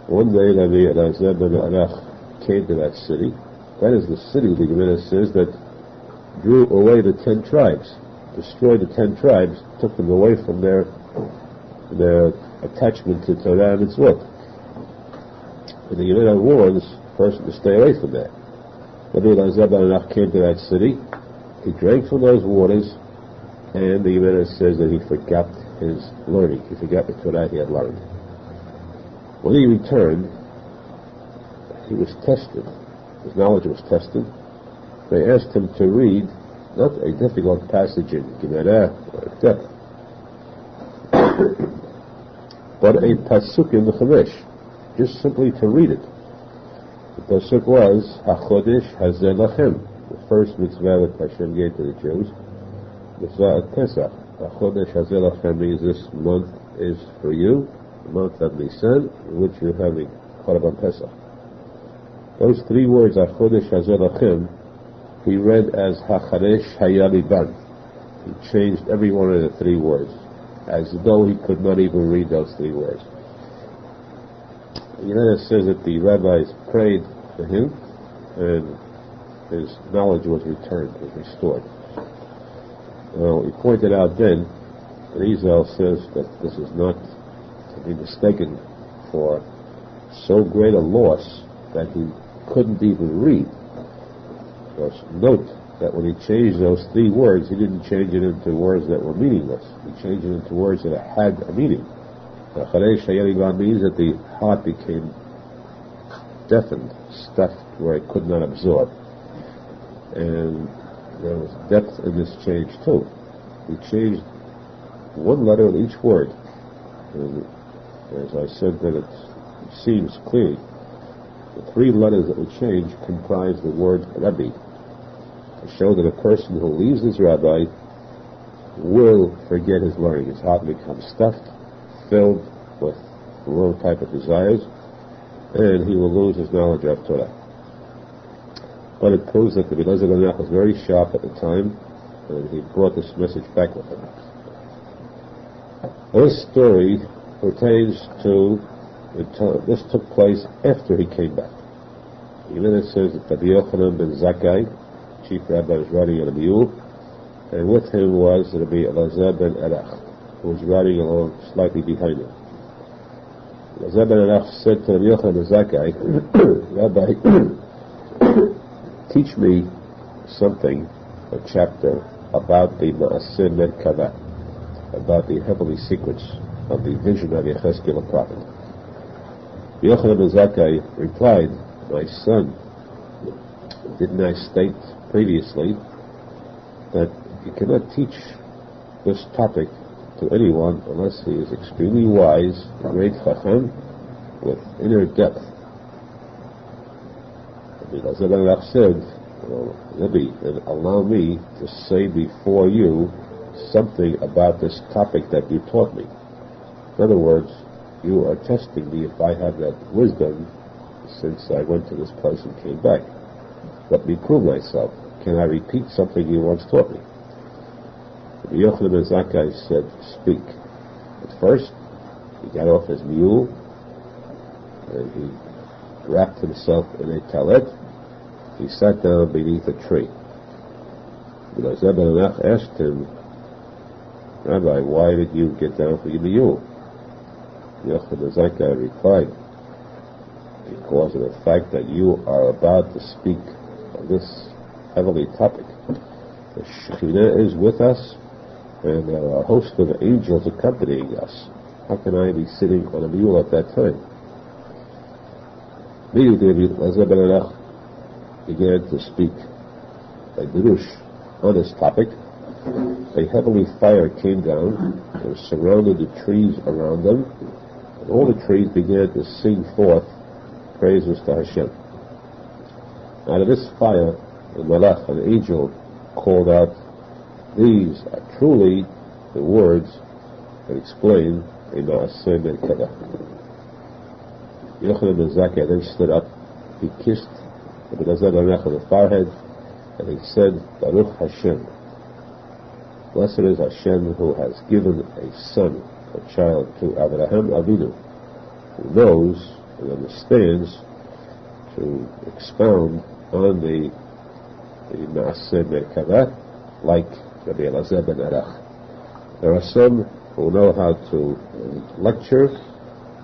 One day Rabbi Elazar ben Arach came to that city. That is the city, the Gemara says, that drew away the 10 tribes, destroyed the 10 tribes, took them away from their attachment to Torah and Mitzvot. And the Gemara warns a person to stay away from that. Rabbi Elazar ben Arach came to that city, he drank from those waters, and the Gemara says that he forgot his learning. He forgot the Torah he had learned. When he returned, he was tested. His knowledge was tested. They asked him to read not a difficult passage in Gemara or depth, but a pasuk in the Chumash, just simply to read it. The pasuk was HaChodesh Hazeh Lachem, the first mitzvah that Hashem gave to the Jews, mitzvah at Pesach. HaChodesh Hazeh Lachem means this month is for you, the month of Nisan, in which you're having Korban Pesach. Those 3 words, HaChodesh Hazeh Lachem, he read as HaCharesh Hayaliban. He changed every one of the 3 words, as though he could not even read those 3 words. The Gemara says that the rabbis prayed for him, and his knowledge was returned, was restored. We pointed out then, that Arizal says that this is not to be mistaken for so great a loss that he couldn't even read. Because note that when he changed those 3 words, he didn't change it into words that were meaningless. He changed it into words that had a meaning. Charei Shayerivan means that the heart became deafened, stuffed where it could not absorb. And there was depth in this change too. He changed one letter in each word. And as I said, that it seems clearly the three letters that we change comprise the word Rabbi, to show that a person who leaves his rabbi will forget his learning. His heart becomes stuffed, filled with the wrong type of desires, and he will lose his knowledge of Torah. But it proves that the Elazar ben Arach was very sharp at the time, and he brought this message back with him. This story pertains to, this took place after he came back. Even it says that Rabbi Yochanan ben Zakkai, chief rabbi, was riding on a mule, and with him was Rabbi Elazar ben Arach, who was riding along slightly behind him. Elazar ben Arach said to Rabbi Yochanan ben Zakkai, Rabbi, teach me something, a chapter, about the Ma'aseh Merkava, about the heavenly secrets of the vision of Yechezkel the prophet. Yochanan ben Zakkai replied, my son, didn't I state previously that you cannot teach this topic to anyone unless he is extremely wise, a great chacham, with inner depth? Elazar ben Arach said, Rabbi, allow me to say before you something about this topic that you taught me. In other words, you are testing me if I have that wisdom since I went to this place and came back. Let me prove myself. Can I repeat something you once taught me? Rabbi Yochanan ben Zakkai said, speak. But first, he got off his mule, and he wrapped himself in a talet. He sat down beneath a tree. Elazar ben Arach asked him, Rabbi, why did you get down from your mule? Yochanan ben Zakkai replied, because of the fact that you are about to speak of this heavenly topic. The Shekhinah is with us, and there are a host of angels accompanying us. How can I be sitting on a mule at that time? Immediately, Elazar ben Arach began to speak a Drush on this topic. A heavenly fire came down and surrounded the trees around them, and all the trees began to sing forth praises to Hashem. Out of this fire, a malach, an angel, called out, these are truly the words that explain a Ma'aseh Merkava. Yochanan ben Zakkai then stood up, he kissed Rabbi Elazar ben Arach on the forehead, and he said, Baruch Hashem. Blessed is Hashem who has given a son, a child, to Avraham Avinu, who knows and understands to expound on the Ma'aseh Merkava like Rabbi Elazar ben Arach. There are some who know how to lecture,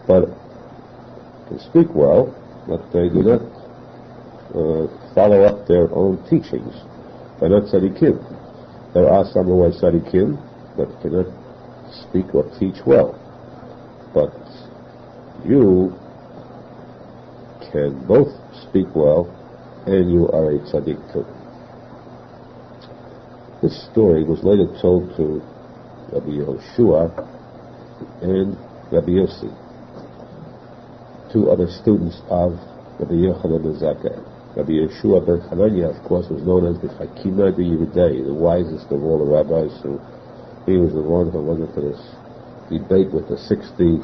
but can speak well, but they do not follow up their own teachings. They're not tzadikim. There are some who are tzadikim, but cannot speak or teach well. But you can both speak well, and you are a tzadik too. This story was later told to Rabbi Yehoshua and Rabbi Yossi, two other students of Rabbi Yochanan ben Zakkai. Rabbi Yehoshua ben Hananiah, of course, was known as the Hakimah de Yehudei, the wisest of all the rabbis. So he was the one who went into this debate with the 60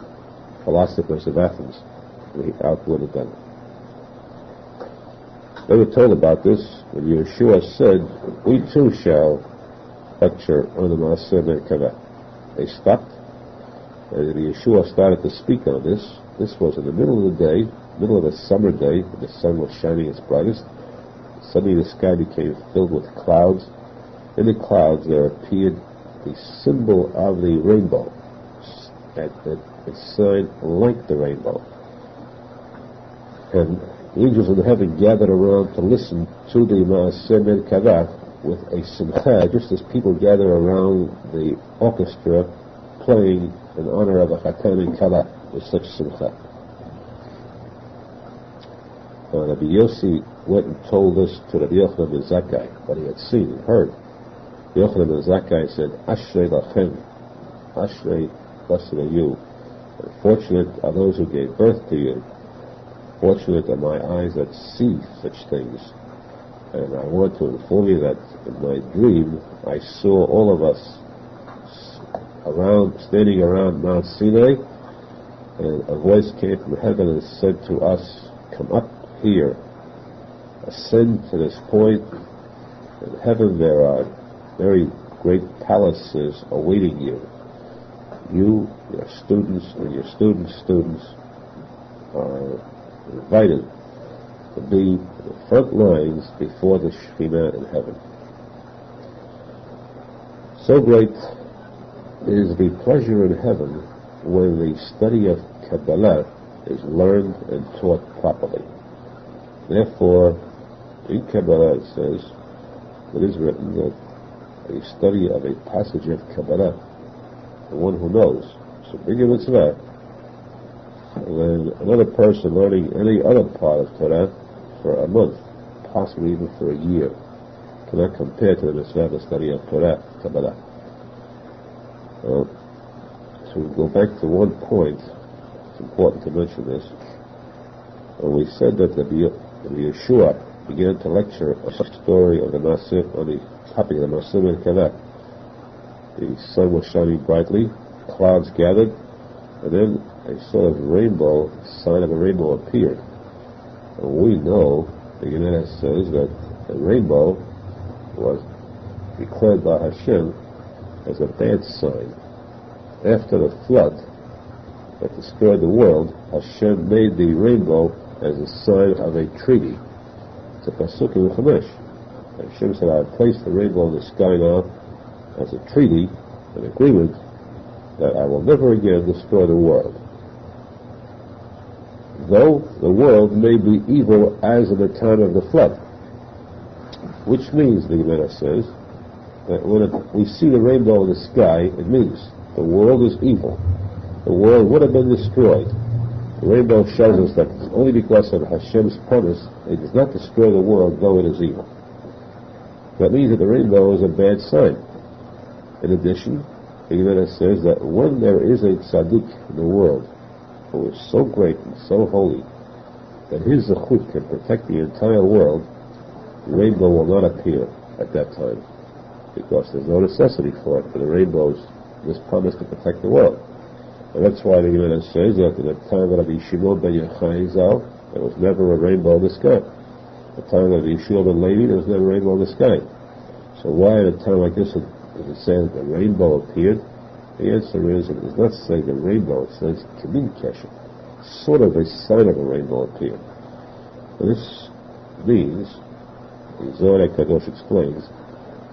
philosophers of Athens. He outwitted them. They were told about this, and Yeshua said, we too shall lecture on the Ma'aseh Merkava. They stopped, and Yeshua started to speak on this. This was in the middle of the day, middle of a summer day, when the sun was shining its brightest. Suddenly the sky became filled with clouds. In the clouds there appeared the symbol of the rainbow, a sign like the rainbow. And angels in heaven gathered around to listen to the Ma'aseh Merkava with a simcha, just as people gather around the orchestra playing in honor of a chatan and kala with such simcha. Rabbi Yossi went and told this to Rabbi Yochanan ben Zakkai, what he had seen and heard. Yochanan ben Zakkai said, Ashrei lachem, Ashrei, blessed are you. And fortunate are those who gave birth to you. Fortunate are my eyes that see such things. And I want to inform you that in my dream I saw all of us standing around Mount Sinai, and a voice came from heaven and said to us, come up here, ascend to this point. In heaven there are very great palaces awaiting you. You, your students, and your students are invited to be in the front lines before the Shekhinah in heaven. So great is the pleasure in heaven when the study of Kabbalah is learned and taught properly. Therefore, in Kabbalah it says, it is written that a study of a passage of Kabbalah, the one who knows, so big a mitzvah, than another person learning any other part of Torah for a month, possibly even for a year, cannot compare to the mitzvah of the study of Torah, Kabbalah. So we go back to one point. It's important to mention this. We said that the Yeshua began to lecture a story of the Maaseh on the topic of the Maaseh and Kaveh. The sun was shining brightly, clouds gathered, and then a sort of rainbow, sign of a rainbow appeared. And we know, the Gemara says that the rainbow was declared by Hashem as a bad sign. After the flood that destroyed the world, Hashem made the rainbow as a sign of a treaty. It's a posek in Chumash. Hashem said, I placed the rainbow in the sky now as a treaty, an agreement, that I will never again destroy the world. Though the world may be evil as in the time of the flood. Which means, the Gemara says, that when we see the rainbow in the sky, it means the world is evil. The world would have been destroyed. The rainbow shows us that it's only because of Hashem's promise it does not destroy the world, though it is evil. That means that the rainbow is a bad sign. In addition, the Gemara says that when there is a tzadik in the world who is so great and so holy that his zechut can protect the entire world, the rainbow will not appear at that time, because there's no necessity for it, for the rainbows this promise to protect the world. And that's why the Gemara says that in the time of Rabbi Shimon ben Arizal, there was never a rainbow in the sky. At the time of Yeshua ben Levi, there was never a rainbow in the sky. So why at a time like this does it say that the rainbow appeared? The answer is, it does not say the rainbow, it says Kimin Keshet. Sort of a sign of a rainbow appeared. And this means, the Zohar Kadosh explains,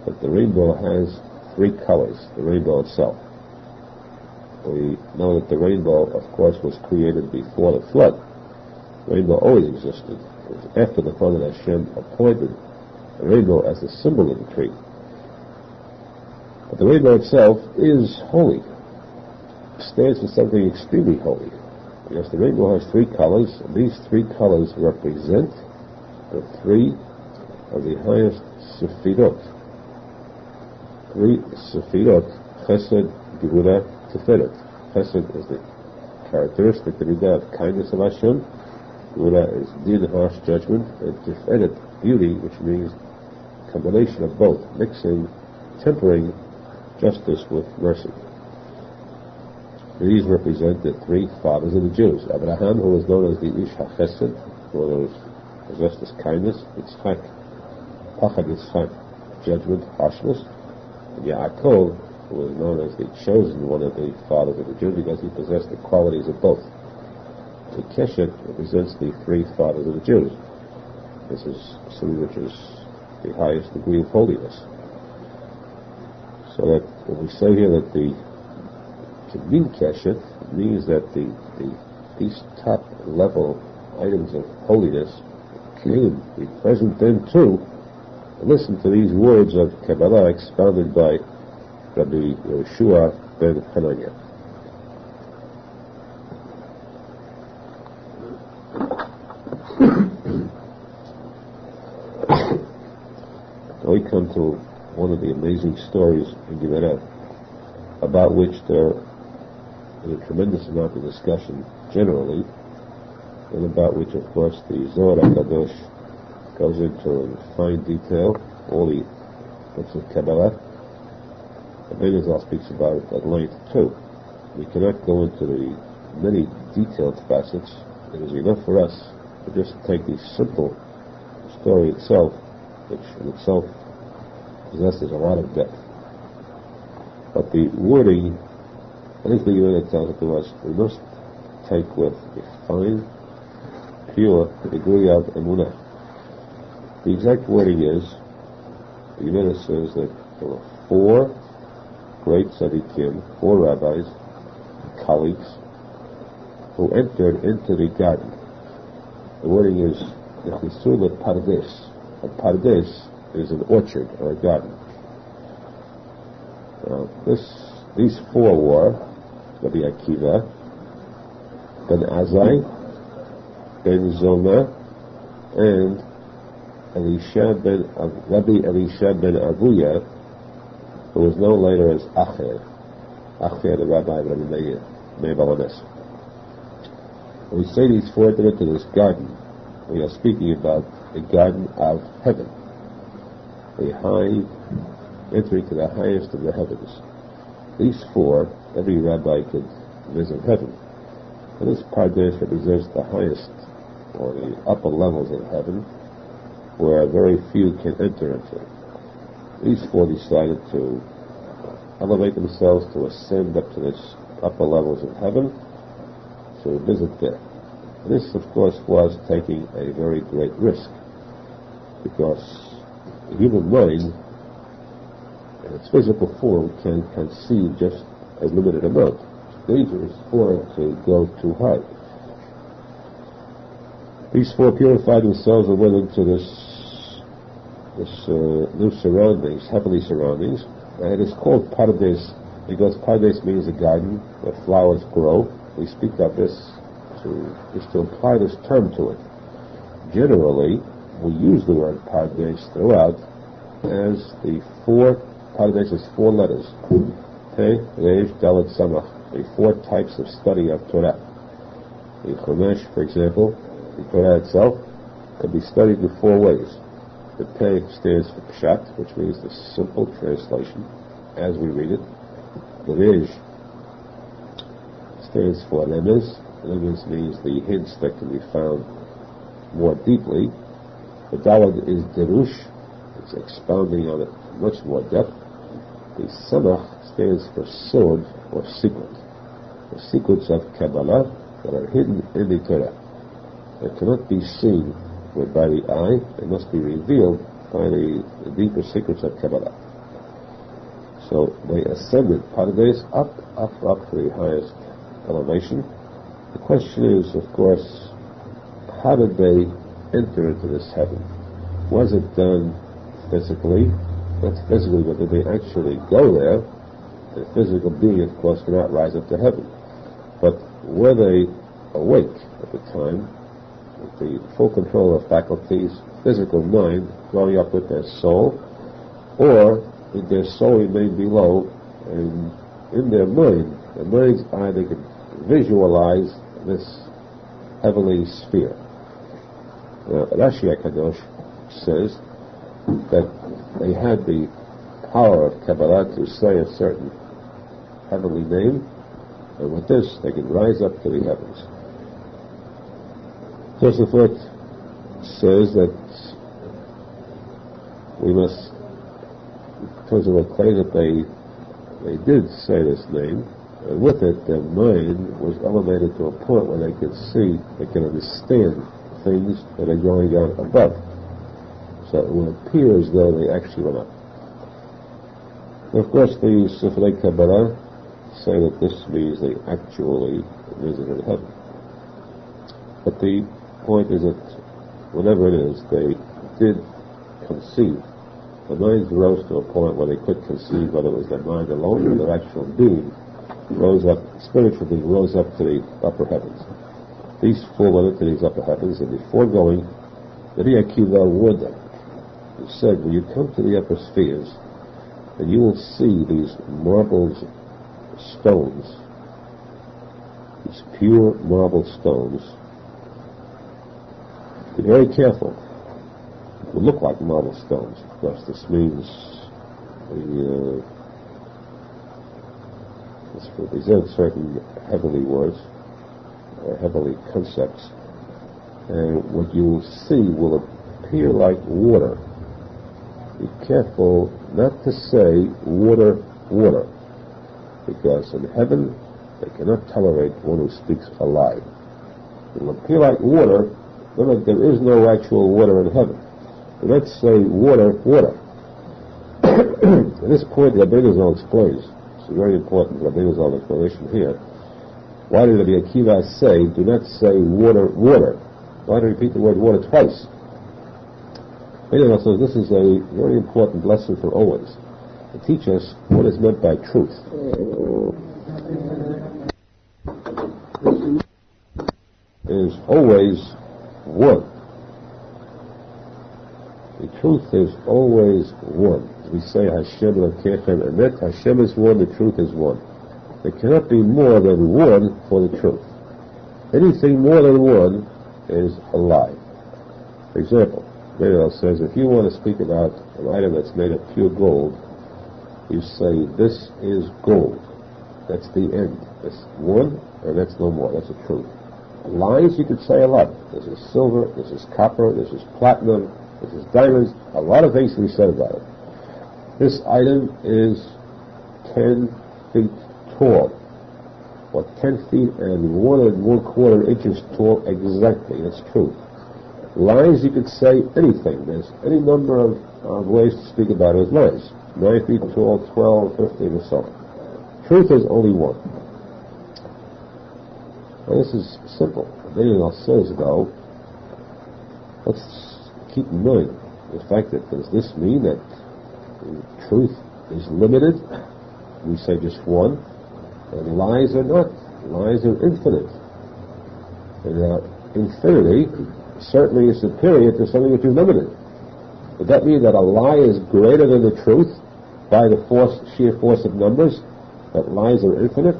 that the rainbow has three colors, the rainbow itself. We know that the rainbow, of course, was created before the flood. The rainbow always existed. It was after the flood that Hashem appointed the rainbow as a symbol of the tree. But the rainbow itself is holy. It stands for something extremely holy. Because the rainbow has three colors, and these three colors represent the three of the highest sefirot. Three sefirot, Chesed, Gevurah, Tiferet. Chesed is the characteristic, the midah of kindness of Hashem. Gevurah is din, harsh judgment, and Tiferet, beauty, which means combination of both, mixing, tempering justice with mercy. These represent the three fathers of the Jews. Abraham, who was known as the Ish HaChesed, who possessed this kindness. Yitzchak, Pachad Yitzchak, judgment, harshness. And Yaakov, who was known as the chosen one of the fathers of the Jews because he possessed the qualities of both. The Keshet represents the three fathers of the Jews. This is something which is the highest degree of holiness. So that when we say here that the Kimin Keshet means that these top level items of holiness can be present then too. Listen to these words of Kabbalah expounded by Rabbi Yeshua ben Hananiah. to one of the amazing stories in Gemara, about which there is a tremendous amount of discussion generally, and about which, of course, the Zohar HaKadosh goes into in fine detail, all the books of Kabbalah. The Arizal speaks about it at length too. We cannot go into the many detailed facets. It is enough for us to just take the simple story itself, which in itself possesses a lot of depth. But the wording, I think the Gemara tells it to us, we must take with a fine, pure degree of emunah. The exact wording is, the Gemara says that there were 4 great tzadikim, 4 rabbis, colleagues, who entered into the garden. The wording is, Nechisu lepardes. A pardes is an orchard or a garden. Now, these 4 were Rabbi Akiva, Ben Azai, Ben Zoma, and Rabbi Elisha ben Avuya, who was known later as Acher, the rabbi of Rabbi Meir Balanes. When we say these 4 entered into this garden, we are speaking about the garden of heaven, entering to the highest of the heavens. These 4, every rabbi could visit heaven. And this Pardes represents the highest, or the upper levels of heaven, where very few can enter into. These 4 decided to elevate themselves, to ascend up to this upper levels of heaven, to visit there. And this, of course, was taking a very great risk, because the human mind, in its physical form, can conceive just a limited amount. It's dangerous for it to go too high. These 4 purified themselves and went into this new surroundings, heavenly surroundings, and it is called Pardes because Pardes means a garden where flowers grow. We speak of this just to apply this term to it. Generally, we use the word Pardes throughout as the 4, Pardes is 4 letters, Pe, Resh, Dalet, Samach, the 4 types of study of Torah. The Chumash, for example, the Torah itself, can be studied in 4 ways. The Pe stands for Pshat, which means the simple translation, as we read it. The Resh stands for Remez. Remez means the hints that can be found more deeply. The Dalet is Derush, it's expounding on it much more depth. The Samach stands for Sod, or secret. The secrets of Kabbalah that are hidden in the Torah. They cannot be seen by the eye, they must be revealed by the deeper secrets of Kabbalah. So they ascended Pardes up to the highest elevation. The question is, of course, how did they enter into this heaven? Was it done physically? Not physically, but did they actually go there? The physical being, of course, cannot rise up to heaven. But were they awake at the time, with the full control of faculties, physical mind, growing up with their soul, or did their soul remain below, and in their mind's eye, they could visualize this heavenly sphere? Rashi HaKadosh says that they had the power of Kabbalah to say a certain heavenly name, and with this they could rise up to the heavens. Tosafot says that we must, Tosafot claims that they did say this name, and with it their mind was elevated to a point where they could see, they could understand things that are going on above. So it would appear as though they actually went up. And of course, the Sifrei Kabbalah say that this means they actually visited heaven. But the point is that whatever it is, they did conceive. The minds rose to a point where they could conceive, whether it was their mind alone or their actual being, rose up, spiritual being rose up to the upper heavens. These 4 went into these upper heavens, and before going, Rabbi Akiva warned them. He said, when you come to the upper spheres, and you will see these marble stones, these pure marble stones, be very careful. It will look like marble stones. Of course, this means this represents certain heavenly words, or heavenly concepts, and what you will see will appear like water. Be careful not to say water, water, because in heaven they cannot tolerate one who speaks a lie. It will appear like water, but there is no actual water in heaven. So let's say water, water. At this point, Rabbi Arizal explains. It's a very important Rabbi Arizal explanation here. Why did Rabbi Akiva say, do not say water, water? Why do you repeat the word water twice? Anyway, so this is a very important lesson for always, to teach us what is meant by truth. It is always one. The truth is always one. As we say, Hashem Elokechem Emet, Hashem is one, the truth is one. There cannot be more than one for the truth. Anything more than one is a lie. For example, Arizal says, if you want to speak about an item that's made of pure gold, you say, this is gold. That's the end. That's one, and that's no more. That's the truth. Lies, you could say a lot. This is silver, this is copper, this is platinum, this is diamonds. A lot of things can be said about it. This item is 10 feet tall, or 10 feet and 1 1/4 inches tall exactly. That's true. Lies, you could say anything. There's any number of ways to speak about it as lies. 9 feet tall, 12, 15, and so on. Truth is only one. Now, this is simple. Arizal says, though, let's keep in mind the fact that does this mean that truth is limited? We say just one. And lies are not. Lies are infinite. And infinity certainly is superior to something which is limited. Would that mean that a lie is greater than the truth by the sheer force of numbers? That lies are infinite?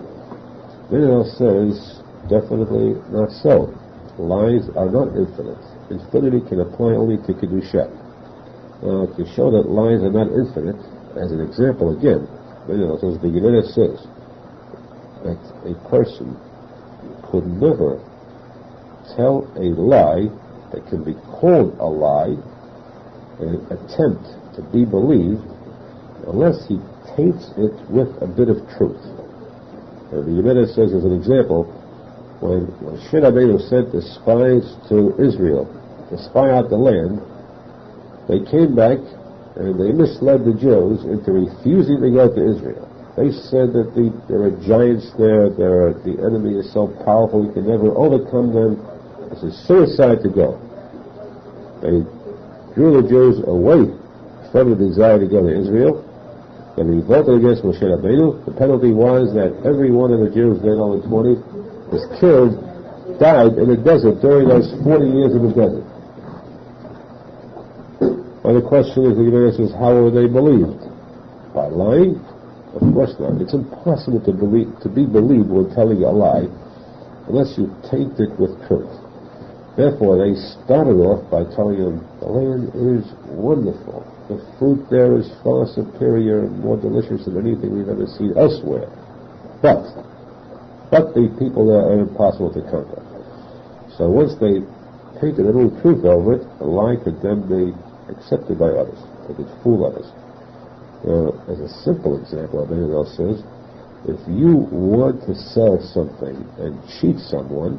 Arizal says, definitely not so. Lies are not infinite. Infinity can apply only to Kedusha. Now, to show that lies are not infinite, as an example again, as the Gemara says, that a person could never tell a lie that can be called a lie, an attempt to be believed, unless he taints it with a bit of truth. And the Gemara says, as an example, when Moshe Rabbeinu sent the spies to Israel to spy out the land, they came back and they misled the Jews into refusing to go to Israel. They said that there are giants there, the enemy is so powerful we can never overcome them. It's a suicide to go. They drew the Jews away from the desire to go to Israel. They revolted against Moshe Rabbeinu. The penalty was that every one of the Jews, then over 20, was killed, died in the desert during those 40 years in the desert. Well, the question is, the Gemara says, how were they believed? By lying? Of course not. It's impossible to be believed when telling a lie unless you taint it with truth. Therefore, they started off by telling them, the land is wonderful. The fruit there is far superior and more delicious than anything we've ever seen elsewhere. But the people there are impossible to conquer. So once they painted a little truth over it, a lie could then be accepted by others. They could fool others. As a simple example, Arizal says, if you want to sell something and cheat someone,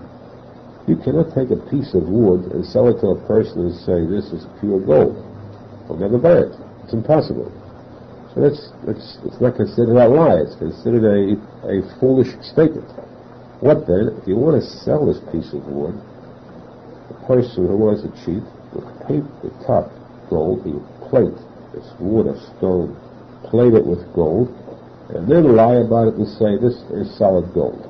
you cannot take a piece of wood and sell it to a person and say, this is pure gold. They'll never buy it. It's impossible. So it's not considered a lie. It's considered a foolish statement. What then? If you want to sell this piece of wood, the person who wants to cheat will paint the top gold. He will plate this wood or stone, plate it with gold, and then lie about it and say this is solid gold.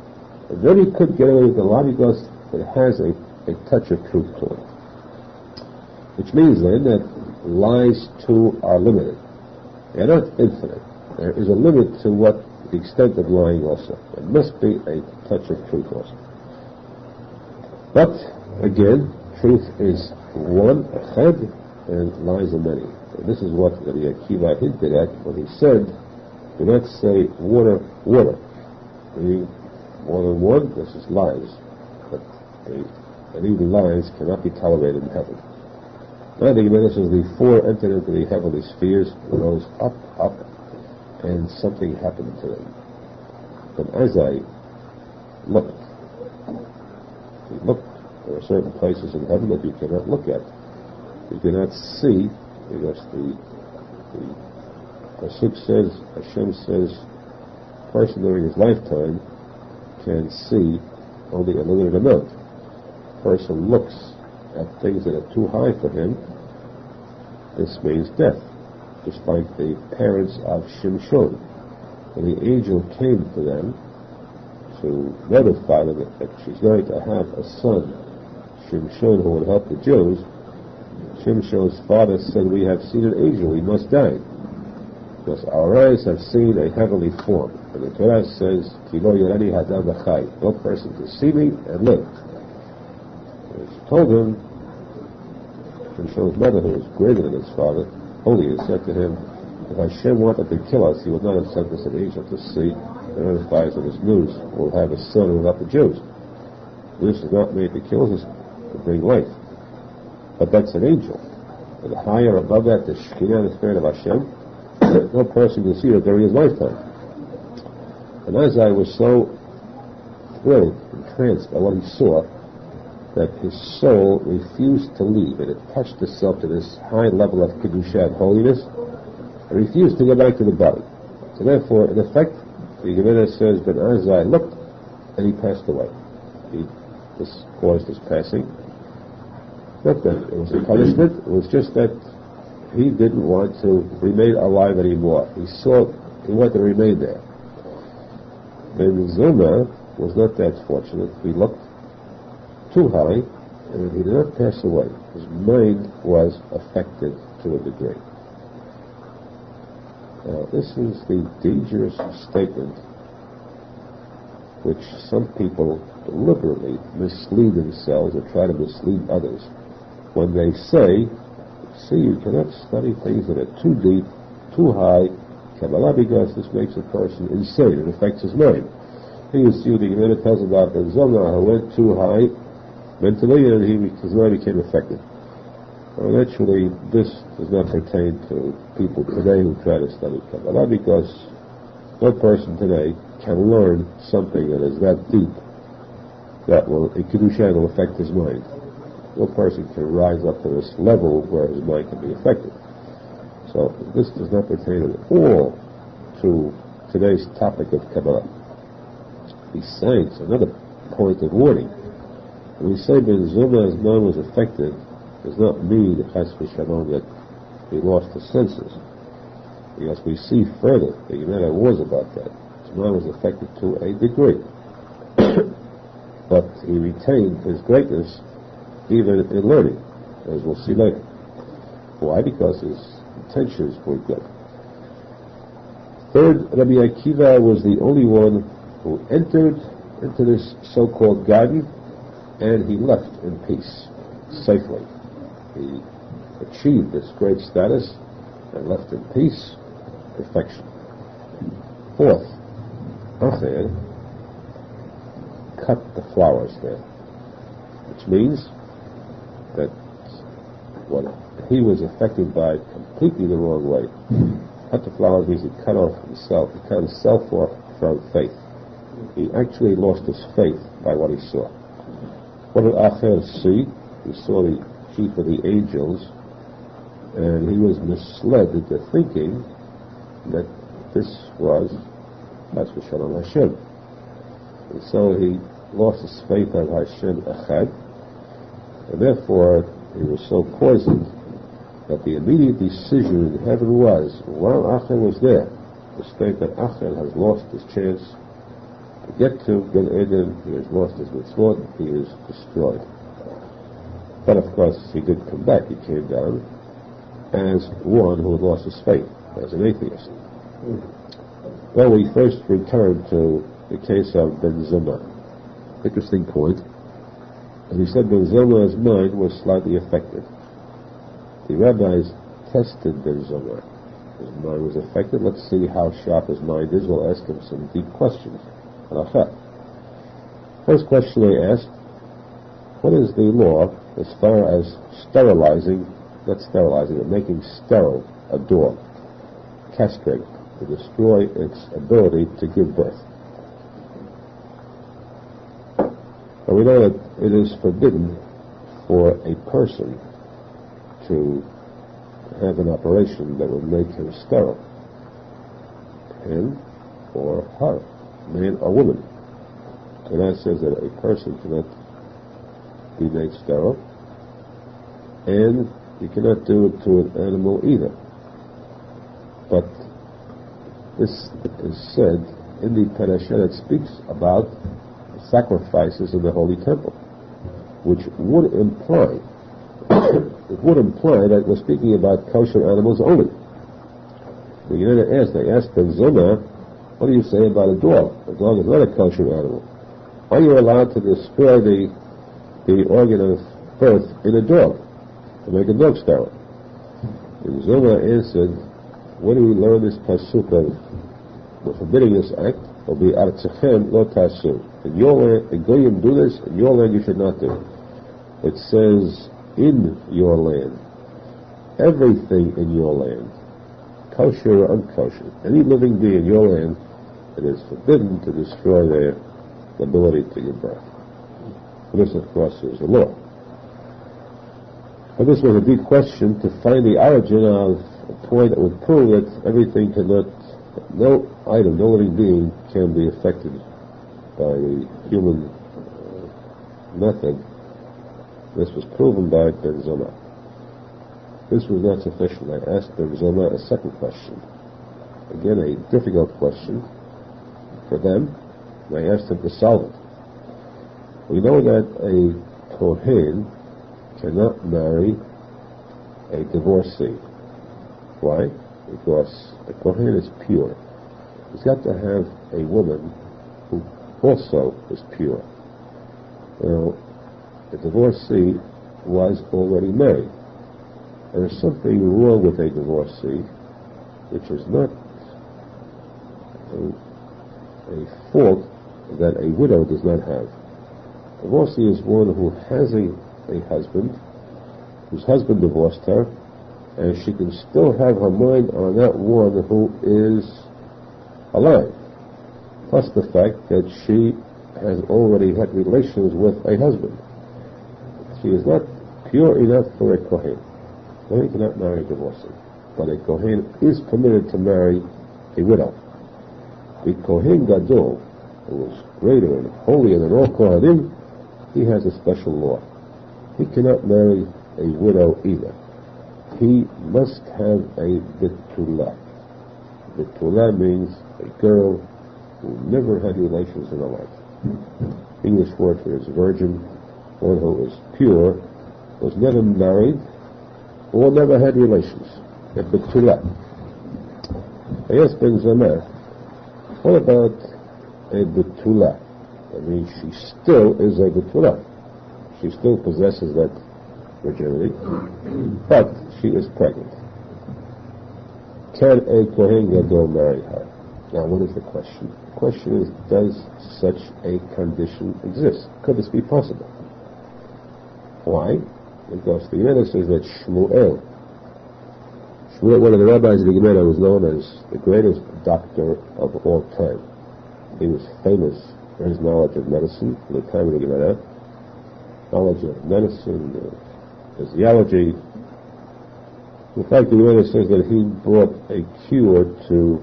And then he could get away with the lie because it has a touch of truth to it. Which means then that lies too are limited. They're not infinite. There is a limit to what the extent of lying also. There must be a touch of truth also. But, again, truth is one, echad, and lies are many. And this is what Rabbi Akiva hinted at when he said, do not say water, water. Meaning, more than one, this is lies. And even lies cannot be tolerated in heaven. Now the Gemara says the four entered into the heavenly spheres, rose up, and something happened to them. But as I looked, there are certain places in heaven that you cannot look at. You cannot see, because the pasuk says, Hashem says, a person during his lifetime can see only a limited amount. A person looks at things that are too high for him, this means death. Just like the parents of Shimshon. When the angel came to them to notify them that she's going to have a son, Shimshon, who would help the Jews, Shimshon's father said, we have seen an angel, we must die. Because our eyes have seen a heavenly form. And the Torah says, Kilo Yorani Hadam B'chai, no person to see me and live. He told him, Shimshon's mother, who was greater than his father, holy, said to him, if Hashem wanted to kill us, he would not have sent us an angel to see and notifies of his news. We'll have a son who will help the Jews. This is not made to kill us, to bring life. But that's an angel. And higher above that, the Shekhinah, the Spirit of Hashem, no person can see it during his lifetime. And as I was so thrilled, entranced by what he saw, that his soul refused to leave, and it touched itself to this high level of Kedusha and holiness, and refused to go back to the body. So therefore, in effect, the Gemara says that Arizal looked, and he passed away. This caused his passing. Not that it was a punishment, it was just that he didn't want to remain alive anymore. He wanted to remain there. Ben Zoma was not that fortunate. He looked too high, and he did not pass away. His mind was affected to a degree. Now, this is the dangerous statement which some people deliberately mislead themselves or try to mislead others when they say, see, you cannot study things that are too deep, too high, Kabbalah, because this makes a person insane. It affects his mind. Here you see the Gemara tells about the Zomar who went too high mentally, and his mind became affected. Well, actually, this does not pertain to people today who try to study Kabbalah, because no person today can learn something that is that deep that will, a Kedusha will affect his mind. No person can rise up to this level where his mind can be affected. So this does not pertain at all to today's topic of Kabbalah. Besides, another point of warning. When we say Ben Zuma's mind was affected, does not mean that he lost his senses. Because we see further, the Gemara warns about that. His mind was affected to a degree. But he retained his greatness even in learning, as we'll see later. Why? Because his intentions were good. Third, Rabbi Akiva was the only one who entered into this so-called garden, and he left in peace, safely. He achieved this great status and left in peace, perfection. Fourth, Aharon cut the flowers there, which means that what he was affected by completely the wrong way. Cut the flowers means he cut off himself. He cut himself off from faith. He actually lost his faith by what he saw. What did Aharon see? He saw the chief of the angels, and he was misled into thinking that this was Hashem. And so he lost his faith on Hashem Echad, and therefore he was so poisoned that the immediate decision in heaven was, while Aharon was there, to state that Aharon has lost his chance to get to Gan Eden, he has lost his mitzvot, he is destroyed. But of course he did come back. He came down as one who had lost his faith, as an atheist. Well, we first return to the case of Ben Zoma. Interesting point. And he said Ben Zoma's mind was slightly affected. The rabbis tested Ben Zoma. His mind was affected. Let's see how sharp his mind is. We'll ask him some deep questions. First question they asked, what is the law as far as sterilizing, not sterilizing, but making sterile a dog, castrate, to destroy its ability to give birth? And we know that it is forbidden for a person to have an operation that would make him sterile, him or her, man or woman. And that says that a person cannot be made sterile, and you cannot do it to an animal either. But this is said in the parasha that speaks about sacrifices in the Holy Temple, which would imply that we're speaking about kosher animals only. They asked Ben Zoma, what do you say about a dog? A dog is not a kosher animal. Are you allowed to destroy the organ of birth in a dog, to make a dog sterile? And Zoma answered, where do we learn this pasuk of we're forbidding this act? Will be artzechem lo tasu. In your land, the goyim do this. In your land, you should not do it. It says in your land, everything in your land, kosher or unkosher, any living being in your land, it is forbidden to destroy their ability to give birth. This, of course, is the law. But this was a deep question to find the origin of a point that would prove that everything cannot, no item, no living being can be affected by the human method. This was proven by Ben Zoma. This was not sufficient. I asked Ben Zoma a second question. Again, a difficult question for them. And I asked him to solve it. We know that a Kohen cannot marry a divorcee. Why? Because a Kohen is pure. He's got to have a woman who also is pure. Now, the divorcee was already married. There is something wrong with a divorcee, which is not a fault that a widow does not have. Divorcee is one who has a husband, whose husband divorced her, and she can still have her mind on that one who is alive. Plus the fact that she has already had relations with a husband. She is not pure enough for a Kohen. Kohen cannot marry a divorcee. But a Kohen is permitted to marry a widow. The Kohen Gadol, who is greater and holier than all Kohanim, he has a special law. He cannot marry a widow either. He must have a betula. Betula means a girl who never had relations in her life. English word for is virgin, one who is pure, was never married, or never had relations. A betula. I asked Ben Zoma, what about a betula? I mean, she still is a betula. She still possesses that virginity, but she is pregnant. Can a Kohen Gadol marry her? Now, what is the question? The question is, does such a condition exist? Could this be possible? Why? Because the Gemara says that Shmuel, one of the rabbis of the Gemara, was known as the greatest doctor of all time. He was famous for his knowledge of medicine in the time of the Gemara, knowledge of medicine, physiology. In fact, the Gemara says that he brought a cure to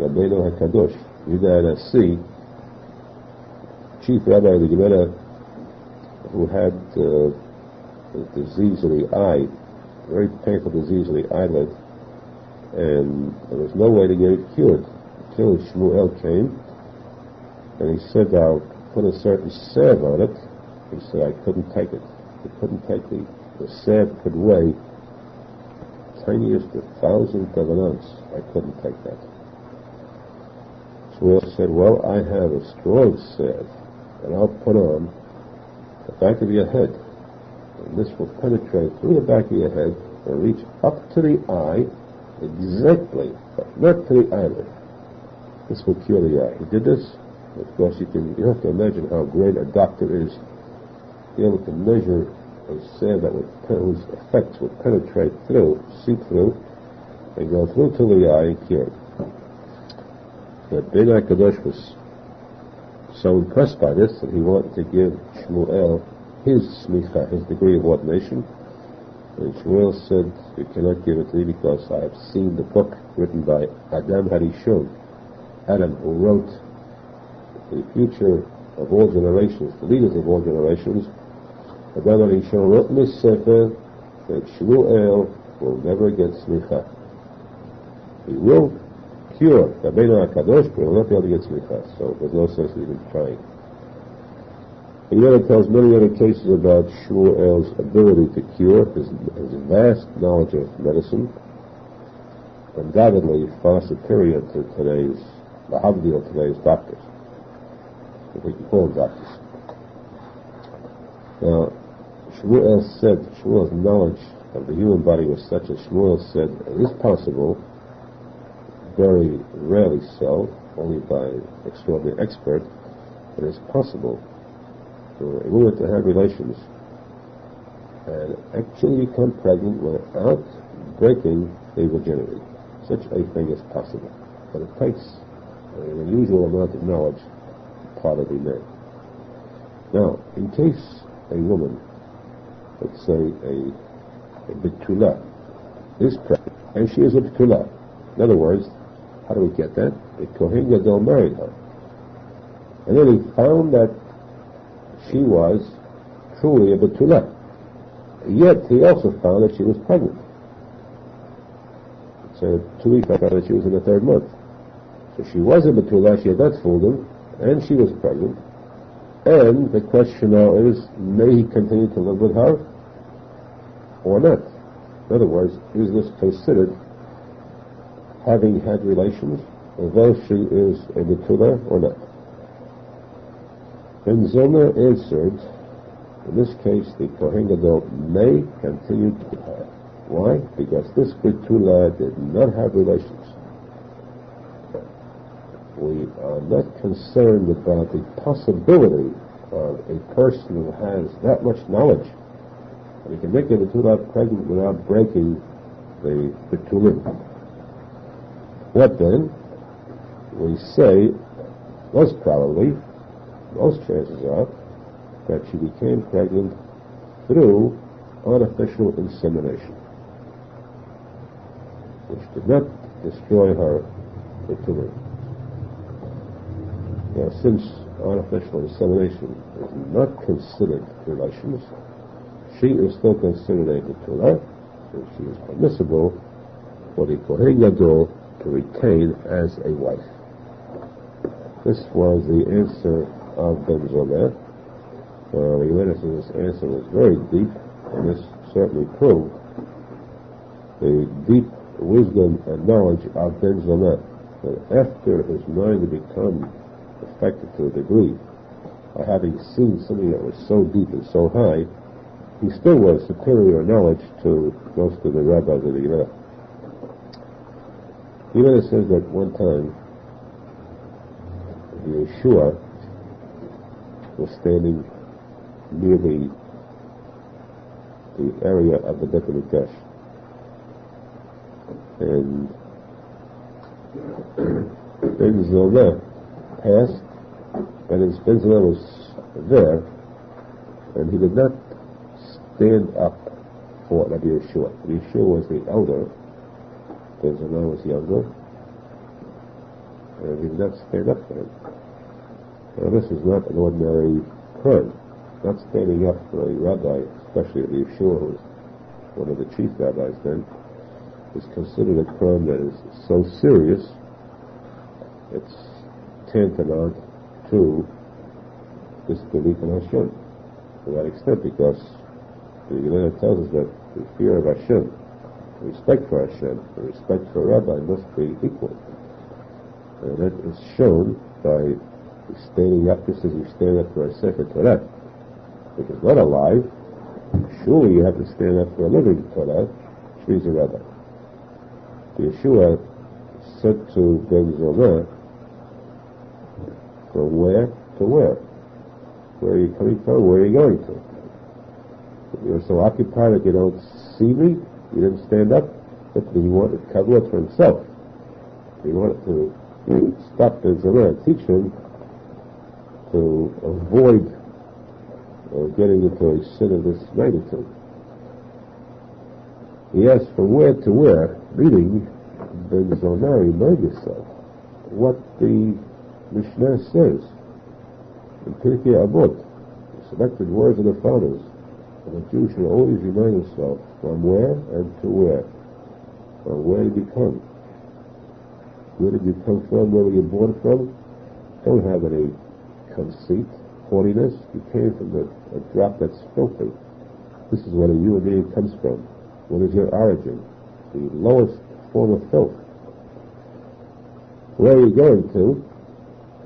Rabbeinu HaKadosh, Yudah Nasi, chief rabbi of the Gemara, who had a disease of the eye, very painful disease of the eyelid, and there was no way to get it cured until Shmuel came, and he said, I'll put a certain salve on it. He said, I couldn't take it. He couldn't take the salve could weigh tiniest, the thousandth of an ounce, I couldn't take that. Shmuel said, well, I have a strong salve that I'll put on the back of your head, and this will penetrate through the back of your head and reach up to the eye, exactly, but not to the eyelid. This will cure the eye. He did this. Of course, you have to imagine how great a doctor is, be able to measure a salve whose effects would penetrate through, seep through, and go through to the eye and cure it. But Ben HaKadosh was so impressed by this that he wanted to give Shmuel his smicha, his degree of ordination. And Shmuel said, you cannot give it to me because I have seen the book written by Adam Harishon, Adam, who wrote the future of all generations, the leaders of all generations. Adam Harishon wrote in this sefer that Shmuel will never get smicha. He will cure Rabbeinu HaKadosh, but he will not be able to get smicha, so there's no sense in even trying. He then tells many other cases about Shmuel's ability to cure, his vast knowledge of medicine, undoubtedly far superior to today's doctors, if we can call them doctors. Now, Shmuel's knowledge of the human body was such that Shmuel said it is possible, very rarely so, only by extraordinary expert, it is possible for a woman to have relations and actually become pregnant without breaking the virginity. Such a thing is possible, but it takes an unusual amount of knowledge on the part of the man. Now, in case a woman, let's say a betula, is pregnant, and she is a betula. In other words, how do we get that? The Kohen Gadol married her. And then he found that she was truly a betula. Yet he also found that she was pregnant. So 2 weeks after that she was in the third month. So she was a betula, she had not fooled him, and she was pregnant. And the question now is, may he continue to live with her or not? In other words, is this considered having had relations, although she is a betula or not? Ben Zoma answered, in this case, the Kohen Gadol may continue to be her. Why? Because this betula did not have relations. We are not concerned about the possibility of a person who has that much knowledge, and he can make a betula pregnant without breaking the betulin. What then? We say, most probably, most chances are, that she became pregnant through artificial insemination, which did not destroy her betulin. Now, since artificial insemination is not considered relations, she is still considered a betula, and she is permissible for the Kohen Gadol to retain as a wife. This was the answer of Ben Zomer. The Yemen's answer was very deep, and this certainly proved the deep wisdom and knowledge of Ben Zomer, that after his mind had become affected to a degree, by having seen something that was so deep and so high, he still was superior knowledge to most of the rabbis of the Yemen. The Yemen says that one time, Yeshua was standing near the area of the Beit HaMikdash, and Ben Zoma passed, and as Ben Zoma was there, and he did not stand up for Rabbi Yeshua. Rabbi Yeshua was the elder, Ben Zoma was younger, and he did not stand up for him. Now, this is not an ordinary crime. Not standing up for a rabbi, especially Rabbi Yeshua, who was one of the chief rabbis then, is considered a crime that is so serious, it's tantamount to disbelief in Hashem to that extent, because the Gemara tells us that the fear of Hashem respect for Hashem, the respect for a rabbi must be equal. And that is shown by standing up just as you stand up for a Sefer Torah. If it's not alive, surely you have to stand up for a living Torah, she's a rabbi. Yeshua said to Ben Zomer, from where to where? Where are you coming from? Where are you going to? You're so occupied that you don't see me? You didn't stand up? But he wanted kavod for himself. He wanted to stop Ben Zomer and teach him to avoid getting into a sin of this magnitude. He asked from where to where, meaning Ben Zomer, remind yourself what the Mishnah says in Pirkei Avot, the selected words of the fathers. And a Jew should always remind himself from where and to where. From where did you come? Where did you come from? Where were you born from? Don't have any conceit, haughtiness. You came from a drop that's filthy. This is where a human being comes from. What is your origin? The lowest form of filth. Where are you going to?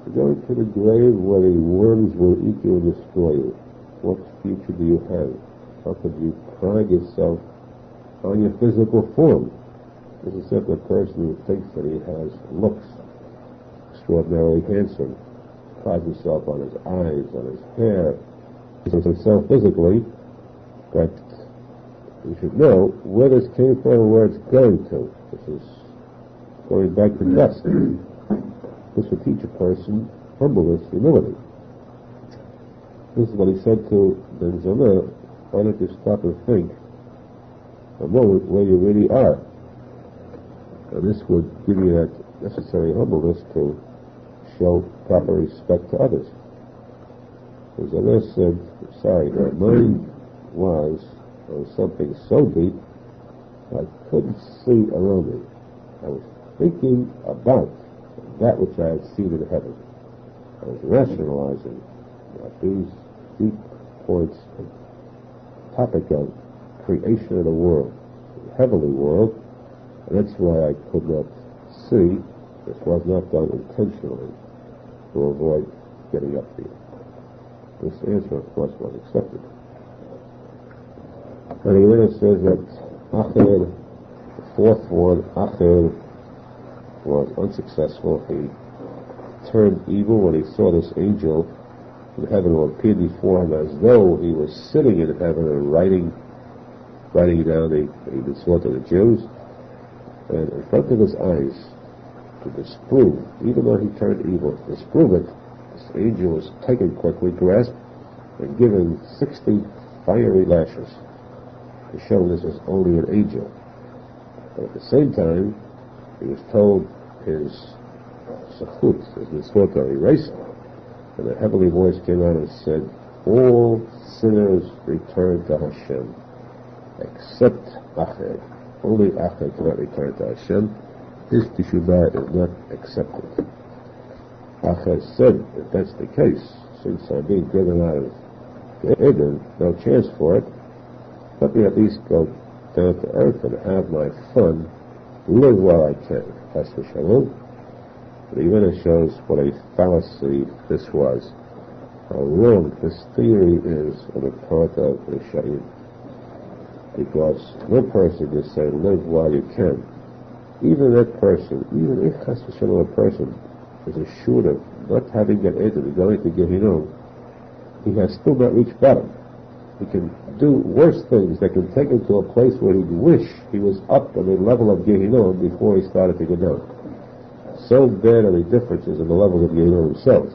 You're going to the grave where the worms will eat you and destroy you. What future do you have? How could you pride yourself on your physical form? This is simply a person who thinks that he has looks extraordinarily handsome, prides himself on his eyes, on his hair, sees himself physically, but you should know where this came from and where it's going to. This is going back to dust. This will teach a person humbleness, humility. This is what he said to Ben Zomer. Why don't you stop and think a moment where you really are? And this would give you that necessary humbleness to show proper respect to others. Ben Zomer said, sorry, my mind was on something so deep I couldn't see around me. I was thinking about that which I had seen in heaven. I was rationalizing these deep points, the topic of creation of the world, the heavenly world, and that's why I could not see. This was not done intentionally to avoid getting up here. This answer, of course, was accepted. And he later says that Aharon, the fourth one, Aharon, was unsuccessful. He turned evil when he saw this angel in heaven who appeared before him as though he was sitting in heaven and writing down the mitzvot of the Jews. And in front of his eyes, to disprove, even though he turned evil, to disprove it, this angel was taken quickly, grasped, and given 60 fiery lashes to show this was only an angel. But at the same time, he was told his zechut, his mitzvot are erased, and a heavenly voice came out and said, all sinners return to Hashem, except Acher. Only Acher cannot return to Hashem. His Teshuva is not accepted. Acher said, if that's the case, since I'm being driven out of Eden, no chance for it, let me at least go down to earth and have my fun, live while I can. Chas v'shalom. The Yemena shows what a fallacy this was. How wrong this theory is on the part of the Rishaim. Because no person can say, live while you can. Even that person, even if Chas v'shalom a person is assured of not having that entity going to Gehinnom, he has still not reached bottom. He can do worse things that can take him to a place where he'd wish he was up on the level of Gehinnom before he started to go down. So bad are the differences in the levels of Gehinnom themselves.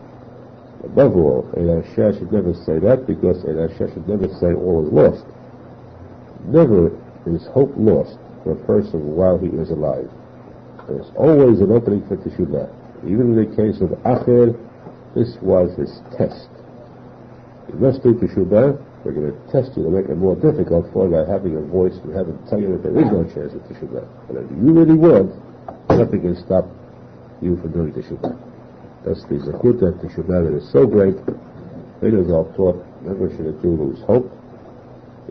Above all, Ein Hashem should never say that, because Ein Hashem should never say all is lost. Never is hope lost for a person while he is alive. There's always an opening for Teshuva. Even in the case of Acher, this was his test. You must do Teshuva. We're going to test you to make it more difficult for you by having a voice in heaven tell you that there is no chance of Teshuva. But if you really want, nothing can stop you from doing Teshuva. That's the zechut of Teshuva that is so great. Arizal taught, never should a Jew lose hope.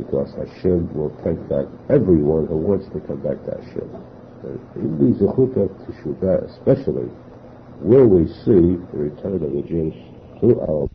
because Hashem will take back everyone who wants to come back to Hashem. In the Zechut of Teshuva especially, where we see the return of the Jews through our